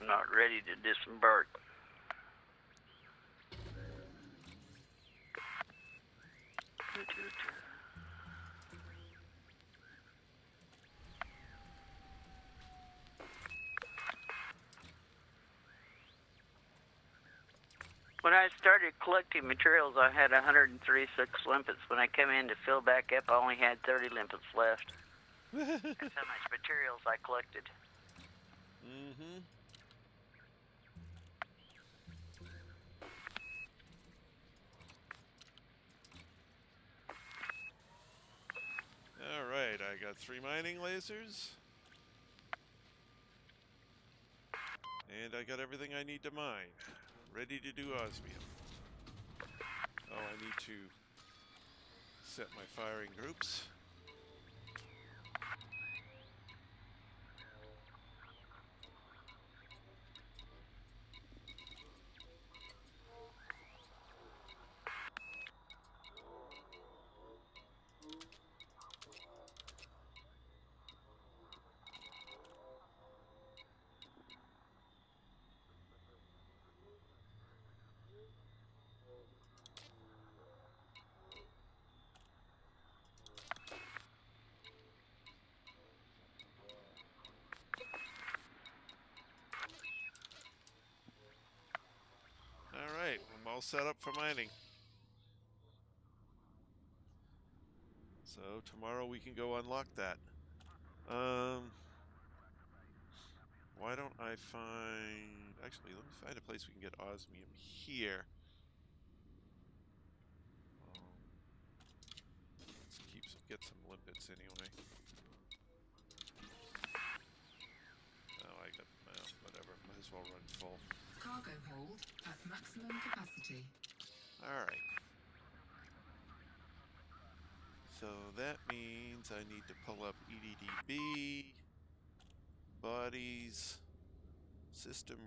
Not ready to disembark. When I started collecting materials, I had 136 limpets. When I come in to fill back up, I only had 30 limpets left. That's how much materials I collected. Mm-hmm. All right, I got 3 mining lasers. And I got everything I need to mine. Ready to do osmium. Oh, I need to set my firing groups. Alright, I'm all set up for mining. So tomorrow we can go unlock that. Why don't I find... Actually, let me find a place we can get osmium here. Let's get some limpets anyway. Oh, I got... Well, whatever. Might as well run full. Cargo hold at maximum capacity. Alright. So that means I need to pull up EDDB, bodies, system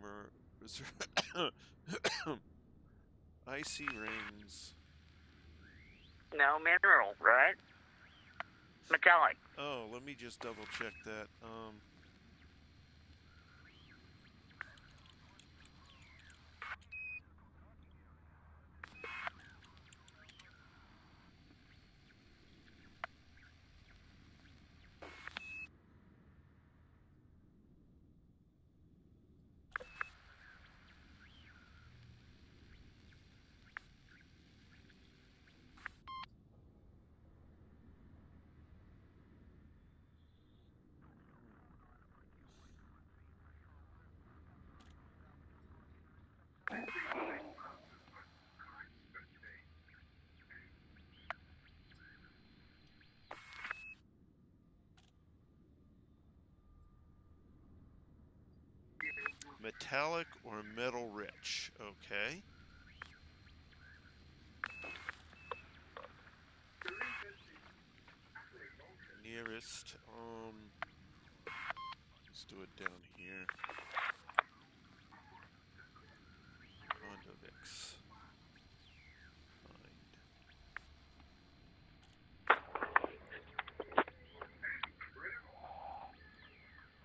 icy rings. No mineral, right? Metallic. Oh, let me just double check that. Metallic or metal rich. Okay. Nearest, let's do it down here. Condovix.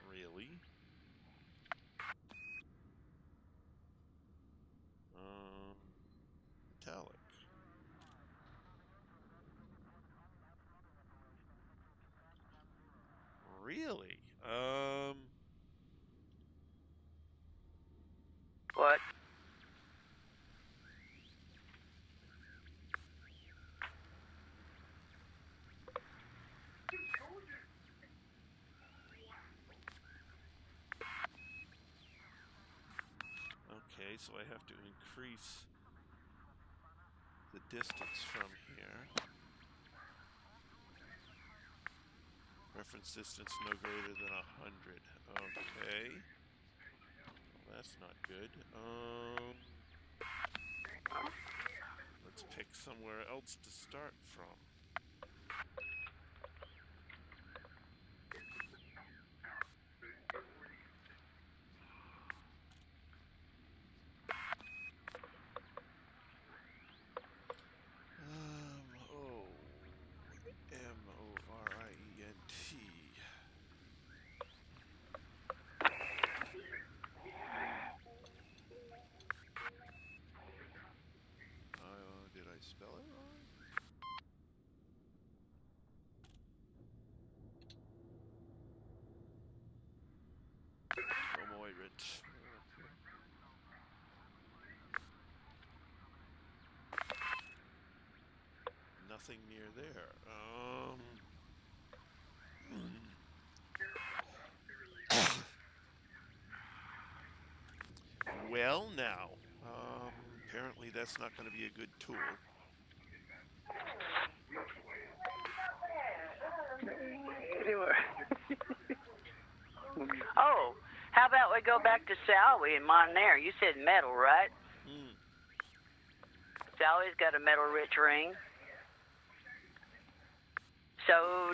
Really? Metallic. Really? What? Okay, so I have to increase the distance from here. Reference distance no greater than 100. Okay. Well, that's not good. Let's pick somewhere else to start from. O-M-O-R-I-E-N-T. Did I spell it wrong? nothing near there. Well, now, apparently that's not going to be a good tool. Oh, how about we go back to Salwie and mine there? You said metal, right? Salwie's got a metal-rich ring. So,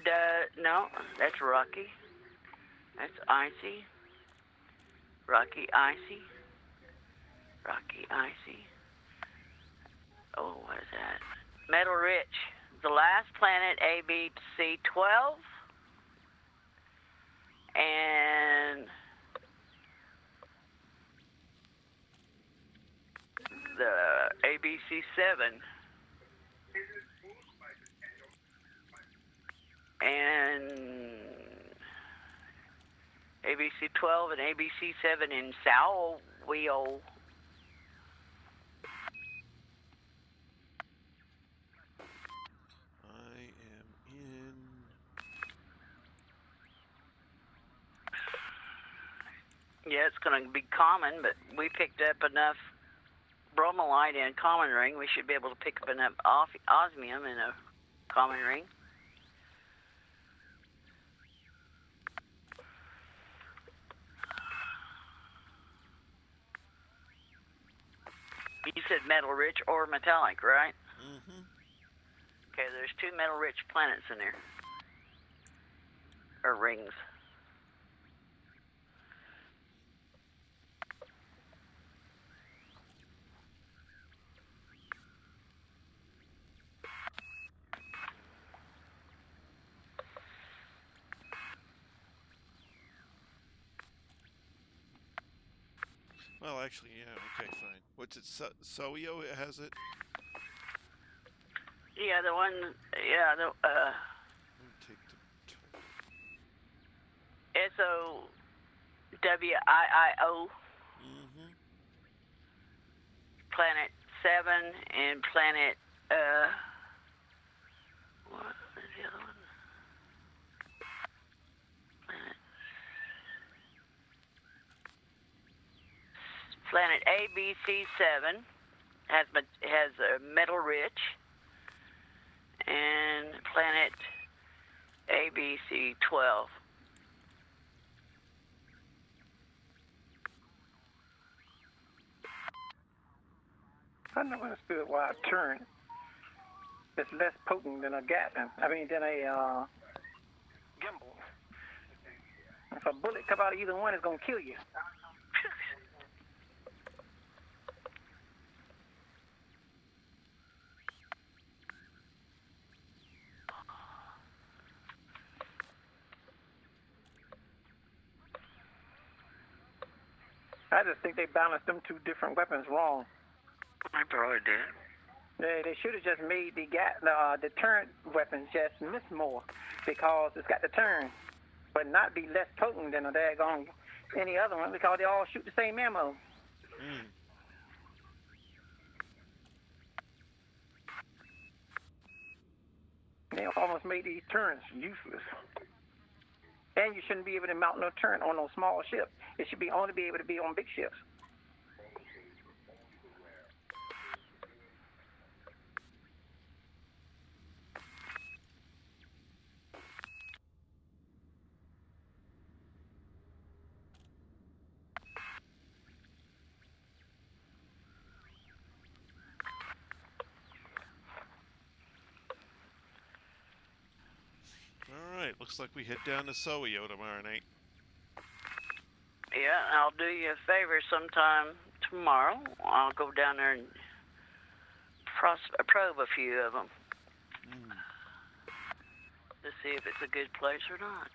no, that's rocky. That's icy. Rocky, icy. Rocky, icy. Oh, what is that? Metal-rich. The last planet, ABC-12. And the ABC-7. And ABC-12 and ABC-7 in Salwio. I am in. Yeah, it's going to be common, but we picked up enough bromolite in a common ring. We should be able to pick up enough osmium in a common ring. You said metal-rich or metallic, right? Mm-hmm. Okay, there's 2 metal-rich planets in there. Or rings. Well, actually, yeah. Okay, fine. What's it? Soio has it. Yeah, the one. Yeah, the Let me take the. SOWIIO. Mm-hmm. Planet 7 and planet. What is the other one? Planet ABC-7 has a metal-rich, and planet ABC-12. I never understood why a turn is less potent than a Gatling. Than a gimbal. If a bullet come out of either one, it's gonna kill you. I just think they balanced them 2 different weapons wrong. I probably did. They should have just made the turret weapons just miss more because it's got the turn, but not be less potent than a daggone any other one because they all shoot the same ammo. They almost made these turrets useless. And you shouldn't be able to mount no turret on no small ship. It should be only be able to be on big ships. All right. Looks like we head down to Soio tomorrow night. Yeah, I'll do you a favor sometime tomorrow. I'll go down there and probe a few of them to see if it's a good place or not.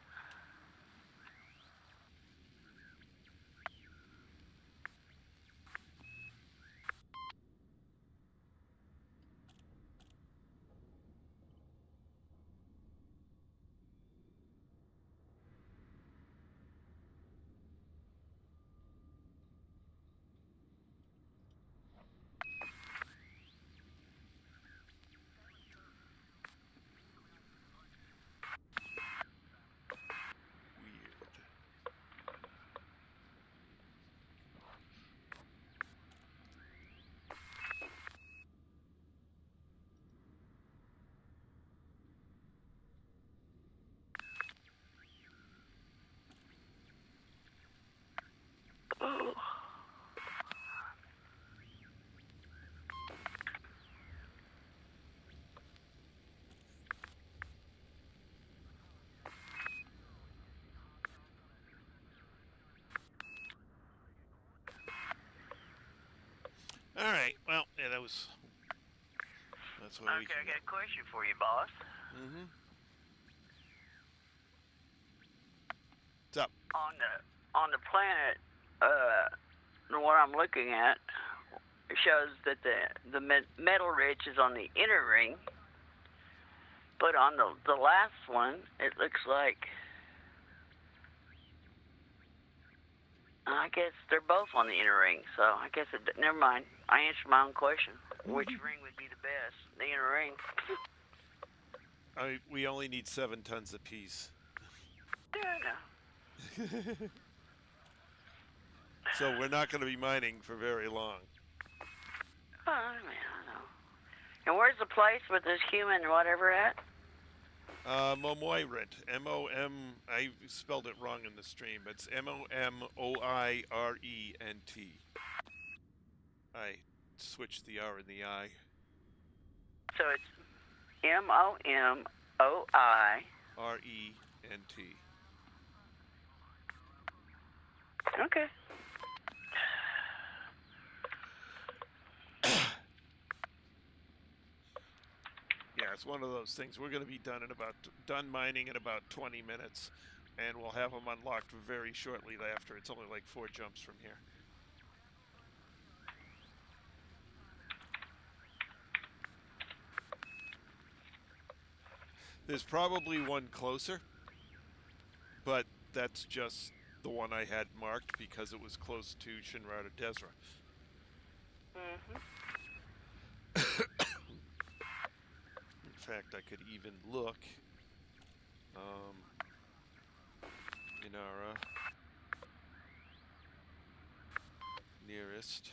knows? That's what we Okay, can I got a question for you, boss. Mm-hmm. What's up? On the planet, what I'm looking at shows that the metal rich is on the inner ring, but on the last one, it looks like. I guess they're both on the inner ring, so I guess never mind. I answered my own question. Which ring would be the best? The inner ring. We only need 7 tons apiece. Yeah, I know. So we're not going to be mining for very long. Oh, man, I know. And where's the place with this human whatever at? Momoirent. M-O-M... I spelled it wrong in the stream. It's M-O-M-O-I-R-E-N-T. I switched the R and the I. So it's M-O-M-O-I... R-E-N-T. Okay. Yeah, it's one of those things. We're going to be done mining in about 20 minutes, and we'll have them unlocked very shortly after. It's only like 4 jumps from here. There's probably one closer, but that's just the one I had marked because it was close to Shinrada Desra. Mm-hmm. In fact, I could even look. Inara. Nearest.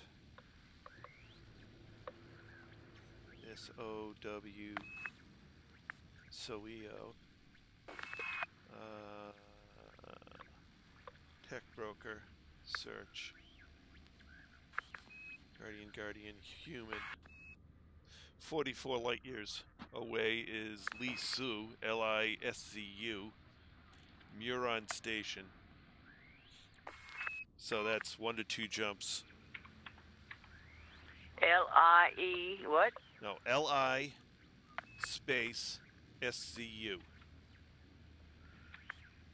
S-O-W. Soeo. Tech broker. Search. Guardian, human. 44 light years away is Lisu, L-I-S-Z-U, Muron Station. So that's 1 to 2 jumps. L-I-E what? No, L-I space S-Z-U.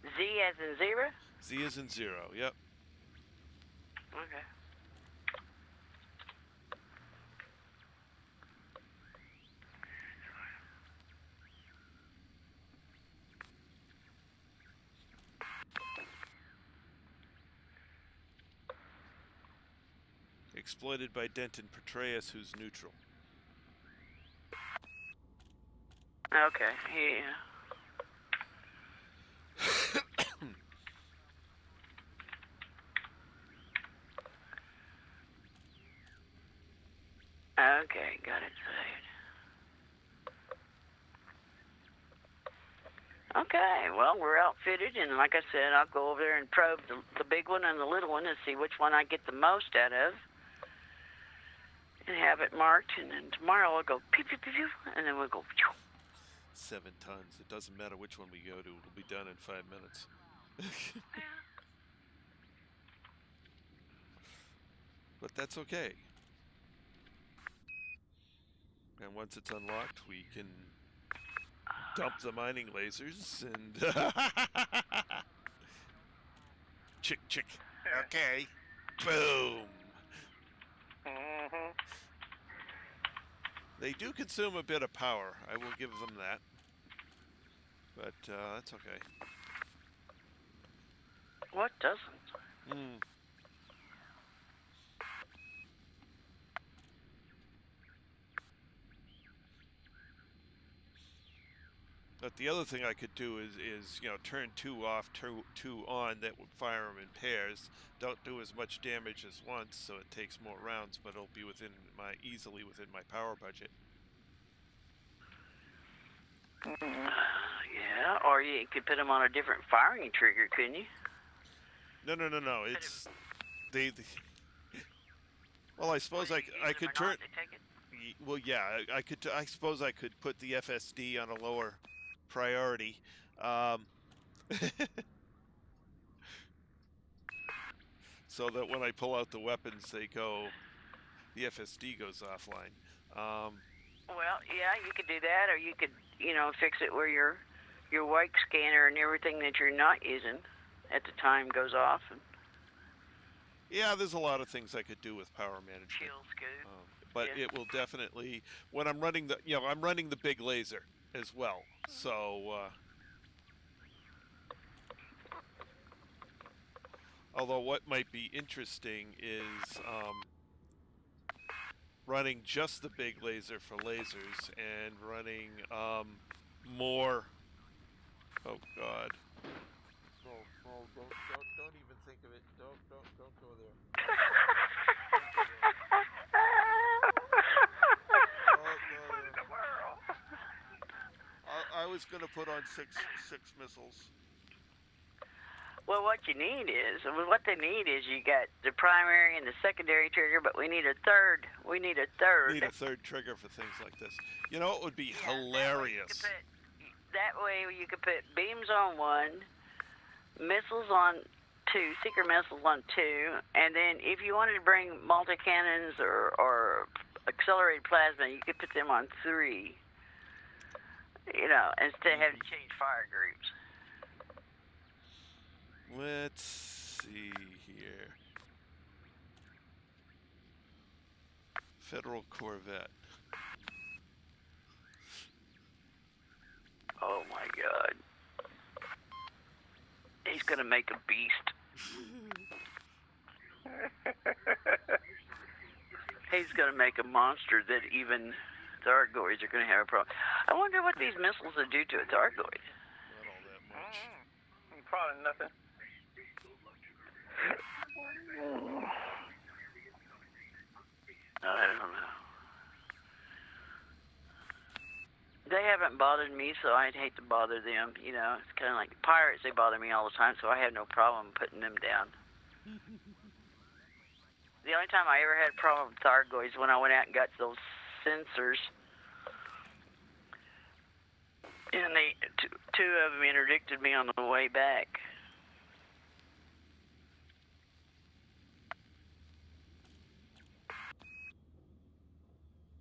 Z as in zebra? Z is in 0, yep. Okay. Exploited by Denton Petraeus, who's neutral. Okay, yeah. Okay, got it saved. Okay, well, we're outfitted, and like I said, I'll go over there and probe the big one and the little one and see which one I get the most out of. And have it marked, and then tomorrow I'll go pew, pew, pew, pew, and then we'll go pew. 7 tons. It doesn't matter which one we go to. It'll be done in 5 minutes. But that's okay. And once it's unlocked, we can dump the mining lasers and... Chick. Okay. Boom. Mm-hmm. They do consume a bit of power. I will give them that. But that's okay. What doesn't? But the other thing I could do is turn 2 off, 2 on. That would fire them in pairs. Don't do as much damage as once, so it takes more rounds, but it'll be easily within my power budget. Yeah, or you could put them on a different firing trigger, couldn't you? No. It's well, I suppose I could turn. Well, yeah, I could. I suppose I could put the FSD on a lower priority. So that when I pull out the weapons, the FSD goes offline. Well, yeah, you could do that, or you could, fix it where your wake scanner and everything that you're not using at the time goes off. And Yeah, there's a lot of things I could do with power management. chill scoop. But Yeah. it will definitely, when I'm running I'm running the big laser as well. So, although what might be interesting is running just the big laser for lasers and running more. Oh God! No, don't even think of it. Don't go there. I was going to put on six missiles. Well, what they need is you got the primary and the secondary trigger, but we need a third. Need a third trigger for things like this. You know, it would be hilarious. That way you could put beams on one, missiles on two, seeker missiles on two, and then if you wanted to bring multi-cannons or accelerated plasma, you could put them on three. Instead of having to change fire groups. Let's see here. Federal Corvette. Oh my God. He's gonna make a beast. He's gonna make a monster that even Thargoids are gonna have a problem. I wonder what these missiles will do to a Thargoid. Not all that much. Probably nothing. I don't know. They haven't bothered me, so I'd hate to bother them. It's kind of like pirates. They bother me all the time, so I have no problem putting them down. The only time I ever had a problem with Thargoids when I went out and got those sensors, and two of them interdicted me on the way back.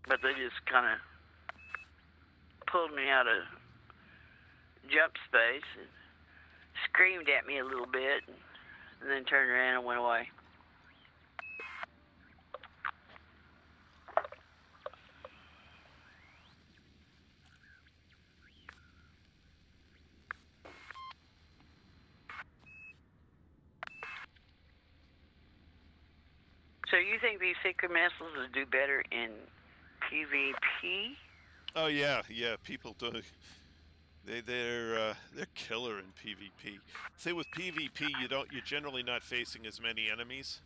But they just kind of pulled me out of jump space and screamed at me a little bit, and then turned around and went away. So you think these secret missiles will do better in PvP? Oh yeah. People do. They're killer in PvP. Say with PvP, you're generally not facing as many enemies.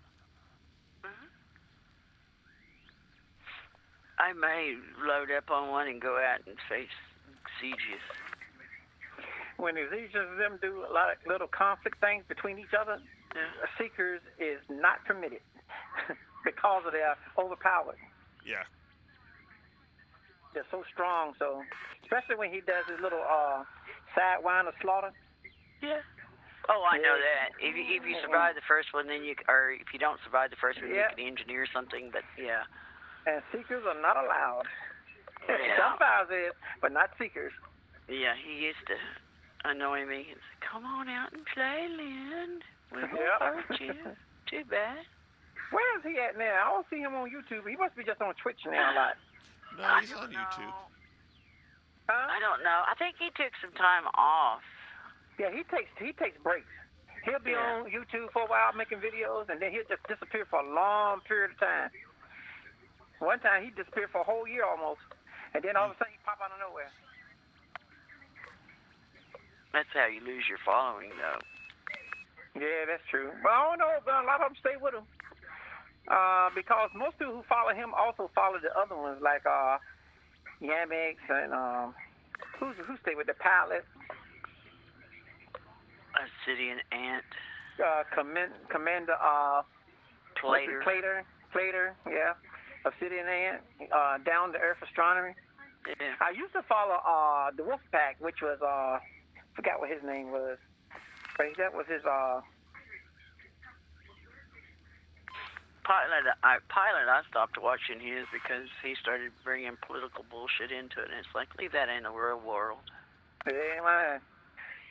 I may load up on one and go out and face sieges. When the Xeges of them do a lot of little conflict things between each other, Seekers is not permitted because of their overpowered. Yeah. They're so strong, so especially when he does his little sidewinder slaughter. Yeah. Oh, I know that. If you survive the first one, then or if you don't survive the first one, you can engineer something. But yeah. And Seekers are not allowed. Yeah. Some files is, but not Seekers. Yeah, he used to annoy me and say, "Come on out and play, Lynn. We won't hurt you. Too bad." Where is he at now? I don't see him on YouTube. He must be just on Twitch now a lot. No, he's on YouTube. Huh? I don't know. I think he took some time off. Yeah, he takes breaks. He'll be on YouTube for a while making videos, and then he'll just disappear for a long period of time. One time he disappeared for a whole year almost, and then all of a sudden he pop out of nowhere. That's how you lose your following, though. Yeah, that's true. Well, I don't know, but a lot of them stay with him. Because most people who follow him also follow the other ones, like Yamix and who stay with the pilot? Obsidian Ant. Commander Plater, yeah. Obsidian Ant, Down to Earth Astronomy. Yeah. I used to follow the Wolfpack, which was forgot what his name was, but that was his Pilot, I stopped watching his because he started bringing political bullshit into it, and it's like, leave that in the real world. Yeah, man.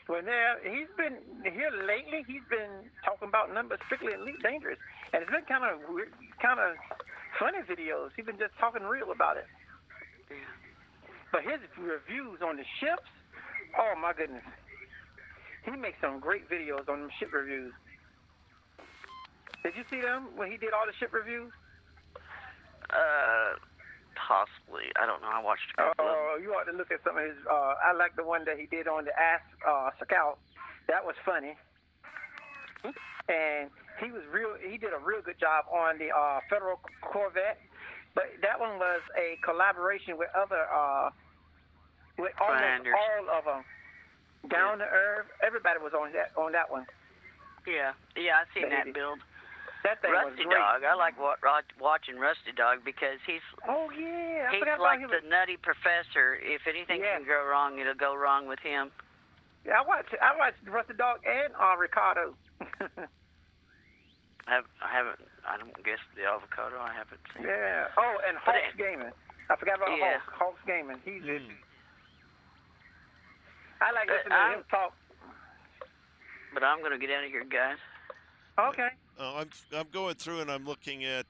Well, now, he's been here lately. He's been talking about numbers strictly Elite Dangerous, and it's been kind of weird, kind of funny videos. He's been just talking real about it. Yeah. But his reviews on the ships, oh my goodness, he makes some great videos on them ship reviews. Did you see them when he did all the ship reviews? Possibly. I don't know. I watched a couple of them. Oh, you ought to look at some of his. I like the one that he did on the Ask Scout. That was funny. And he did a real good job on the Federal Corvette. But that one was a collaboration with other, with almost all of them. Down to Earth. Everybody was on that one. Yeah, I seen that build. That thing Rusty was great. Dog. I like watching Rusty Dog because he's. Oh yeah, I he's forgot like about the him. nutty professor. If anything can go wrong, it'll go wrong with him. Yeah, I watched Rusty Dog and Ricardo. I haven't. I don't guess the avocado. I haven't seen. Yeah. Oh, and Hawks Gaming. I forgot about Yeah. Hawks Gaming. He's good. I like listening to him talk. But I'm gonna get out of here, guys. Okay. I'm going through and I'm looking at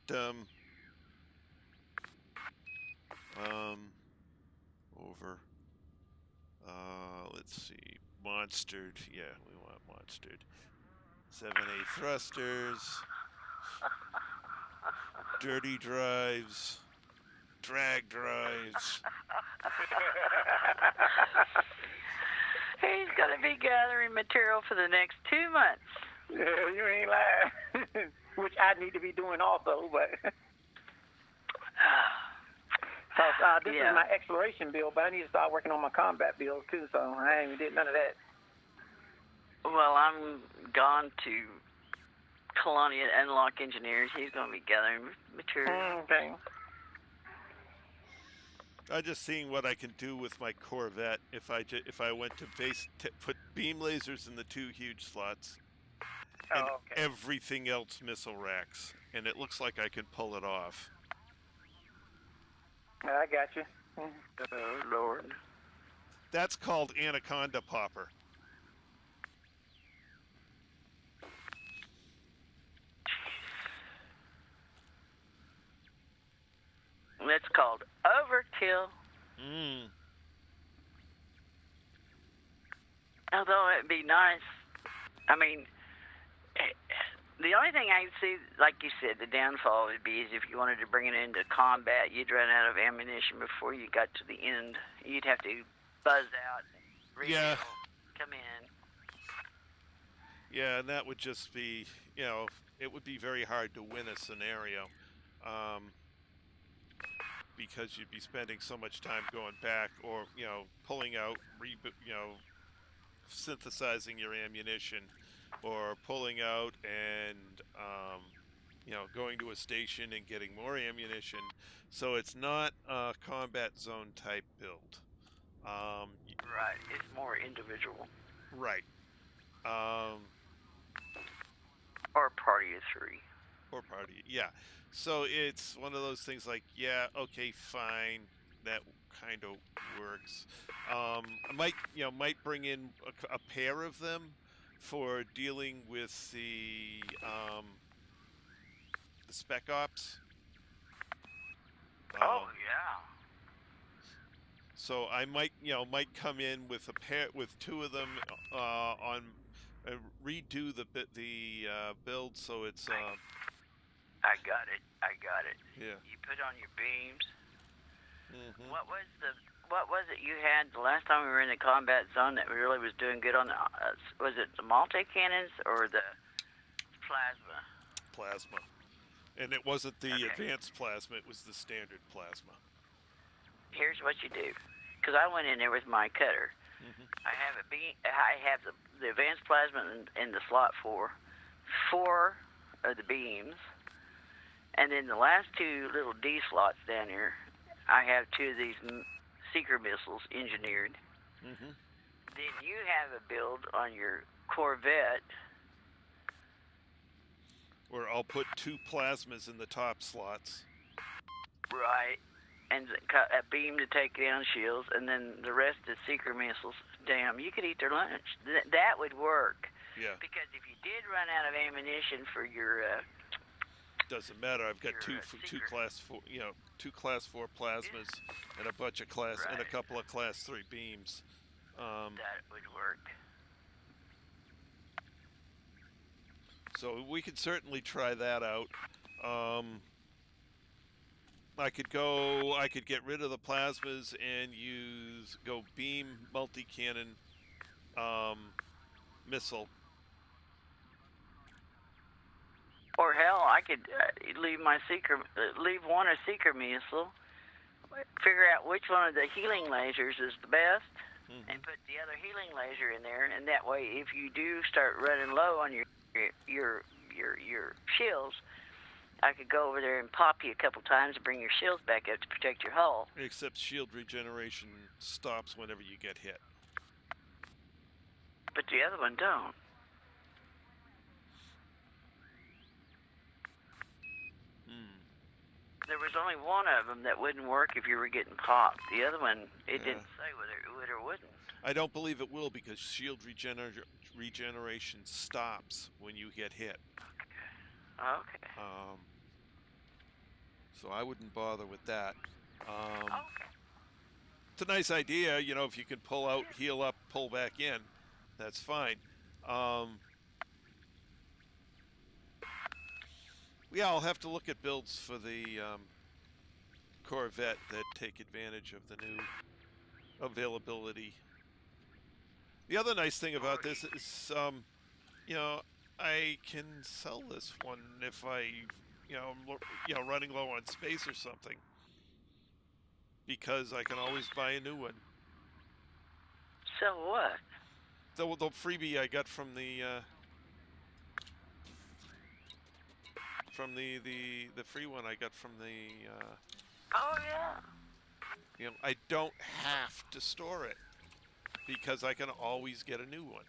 over. Let's see, monstered. Yeah, we want monstered. 7A thrusters, dirty drives, drag drives. He's gonna be gathering material for the next 2 months. Yeah, you ain't lying. Which I need to be doing also, but this is my exploration build, but I need to start working on my combat build too. So I ain't even did none of that. Well, I'm gone to Colonia Unlock Engineers. He's gonna be gathering material. Okay. I'm just seeing what I can do with my Corvette if I went to put beam lasers in the 2 huge slots. And everything else missile racks, and it looks like I can pull it off. I got you. Oh, Lord. That's called Anaconda Popper. It's called overkill. Although it'd be nice. I mean, the only thing I see, like you said, the downfall would be is if you wanted to bring it into combat, you'd run out of ammunition before you got to the end. You'd have to buzz out, refill, come in. Yeah, and that would just be, it would be very hard to win a scenario. Because you'd be spending so much time going back or, pulling out, synthesizing your ammunition, or pulling out and, going to a station and getting more ammunition. So it's not a combat zone type build. Right, it's more individual. Right. Or party of 3. Or party, yeah. So it's one of those things like, yeah, okay, fine, that kind of works. I might bring in a pair of them for dealing with the spec ops. Oh yeah. So I might come in with a pair, with 2 of them redo the build so it's. I got it. Yeah. You put on your beams. Mm-hmm. What was it you had the last time we were in the combat zone that really was doing good on the? Was it the multi-cannons or the plasma? Plasma. And it wasn't the advanced plasma; it was the standard plasma. Here's what you do, because I went in there with my cutter. Mm-hmm. I have the advanced plasma in the slot for 4 of the beams. And then the last 2 little D slots down here, I have 2 of these seeker missiles engineered. Mm-hmm. Then you have a build on your Corvette. Or I'll put 2 plasmas in the top slots. Right. And a beam to take down shields, and then the rest is seeker missiles. Damn, you could eat their lunch. That would work. Yeah. Because if you did run out of ammunition for your Doesn't matter. I've got two class 4, 2 class 4 plasmas and a bunch of and a couple of class 3 beams. That would work. So we could certainly try that out. I could get rid of the plasmas and go beam multi-cannon missile. Or hell, I could leave one a seeker missile, figure out which one of the healing lasers is the best, and put the other healing laser in there. And that way, if you do start running low on your shields, I could go over there and pop you a couple times and bring your shields back up to protect your hull. Except shield regeneration stops whenever you get hit. But the other one don't. There was only one of them that wouldn't work if you were getting popped. The other one, it didn't say whether it would or wouldn't. I don't believe it will, because shield regeneration stops when you get hit. Okay. So I wouldn't bother with that. Okay. It's a nice idea, if you can pull out, heal up, pull back in, that's fine. Yeah, I'll have to look at builds for the Corvette that take advantage of the new availability. The other nice thing about this is, I can sell this one if I, running low on space or something, because I can always buy a new one. So what? The freebie I got from the free one I got from the Oh yeah. I don't have to store it, because I can always get a new one.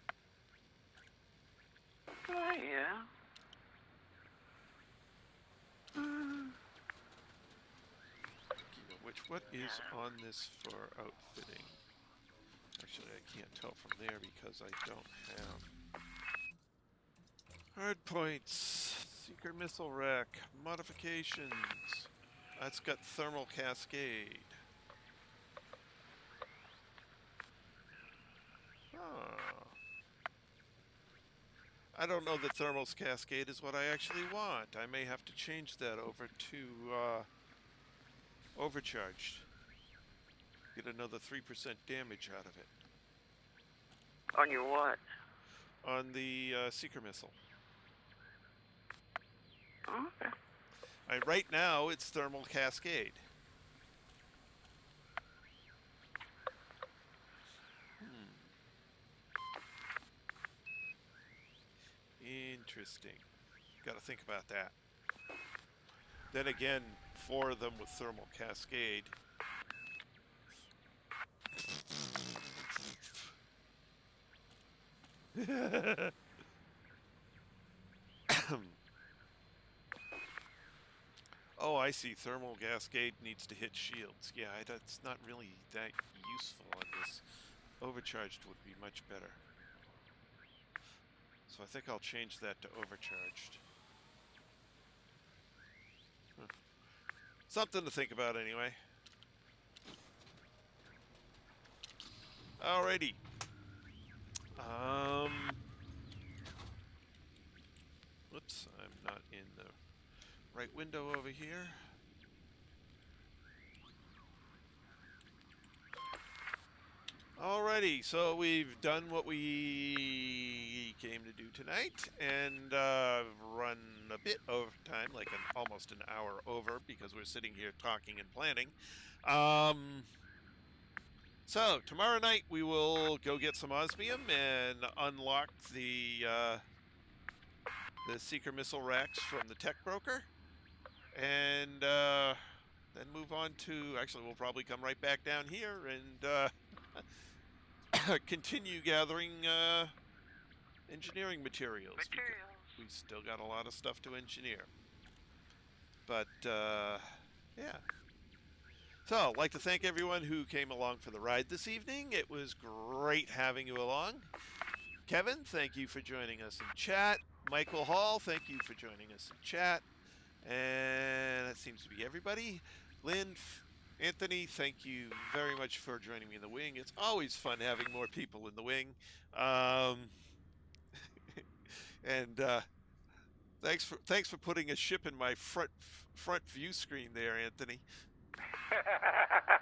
Oh yeah. What is on this for outfitting? Actually, I can't tell from there because I don't have hard points. Seeker missile rack modifications. That's got thermal cascade. I don't know that thermal cascade is what I actually want. I may have to change that over to overcharged. Get another 3% damage out of it. On your what? On the Seeker missile. Okay. Right now, it's thermal cascade. Interesting. Got to think about that. Then again, 4 of them with thermal cascade. Oh, I see. Thermal cascade needs to hit shields. Yeah, that's not really that useful on this. Overcharged would be much better. So I think I'll change that to overcharged. Something to think about anyway. Alrighty. Whoops, I'm not in the right window over here. Alrighty, so we've done what we came to do tonight, and run a bit over time, like almost an hour over, because we're sitting here talking and planning. So tomorrow night we will go get some osmium and unlock the Seeker missile racks from the tech broker, and then move on to, actually we'll probably come right back down here and continue gathering engineering materials. we still got a lot of stuff to engineer. But yeah. So, I'd like to thank everyone who came along for the ride this evening. It was great having you along. Kevin, thank you for joining us in chat. Michael Hall, thank you for joining us in chat. And that seems to be everybody. Lynn, Anthony, thank you very much for joining me in the wing. It's always fun having more people in the wing. And thanks for putting a ship in my front view screen there, Anthony.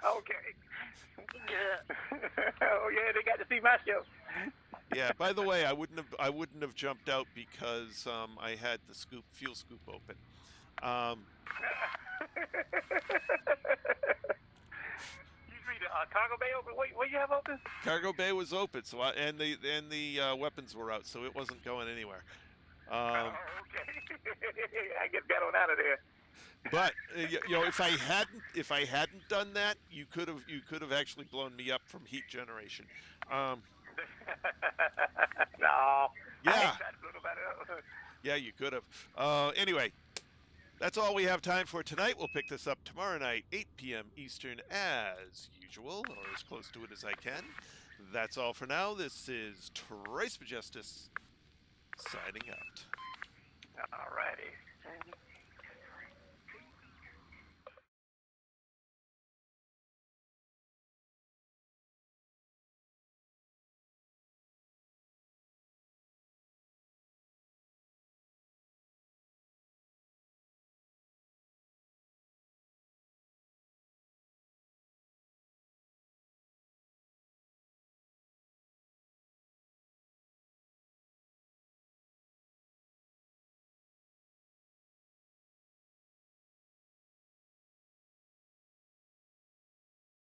Okay. Yeah. Oh yeah, they got to see my show. Yeah. By the way, I wouldn't have jumped out because I had the fuel scoop open. You see the cargo bay open? What you have open? Cargo bay was open, so and the weapons were out, so it wasn't going anywhere. Okay. I just got on out of there. But you know, if I hadn't done that, you could have actually blown me up from heat generation. No. Yeah. I ain't trying to blow nobody up. Yeah, you could have. Anyway, that's all we have time for tonight. We'll pick this up tomorrow night, 8 p.m. Eastern, as usual, or as close to it as I can. That's all for now. This is Trace Majestus signing out. All righty.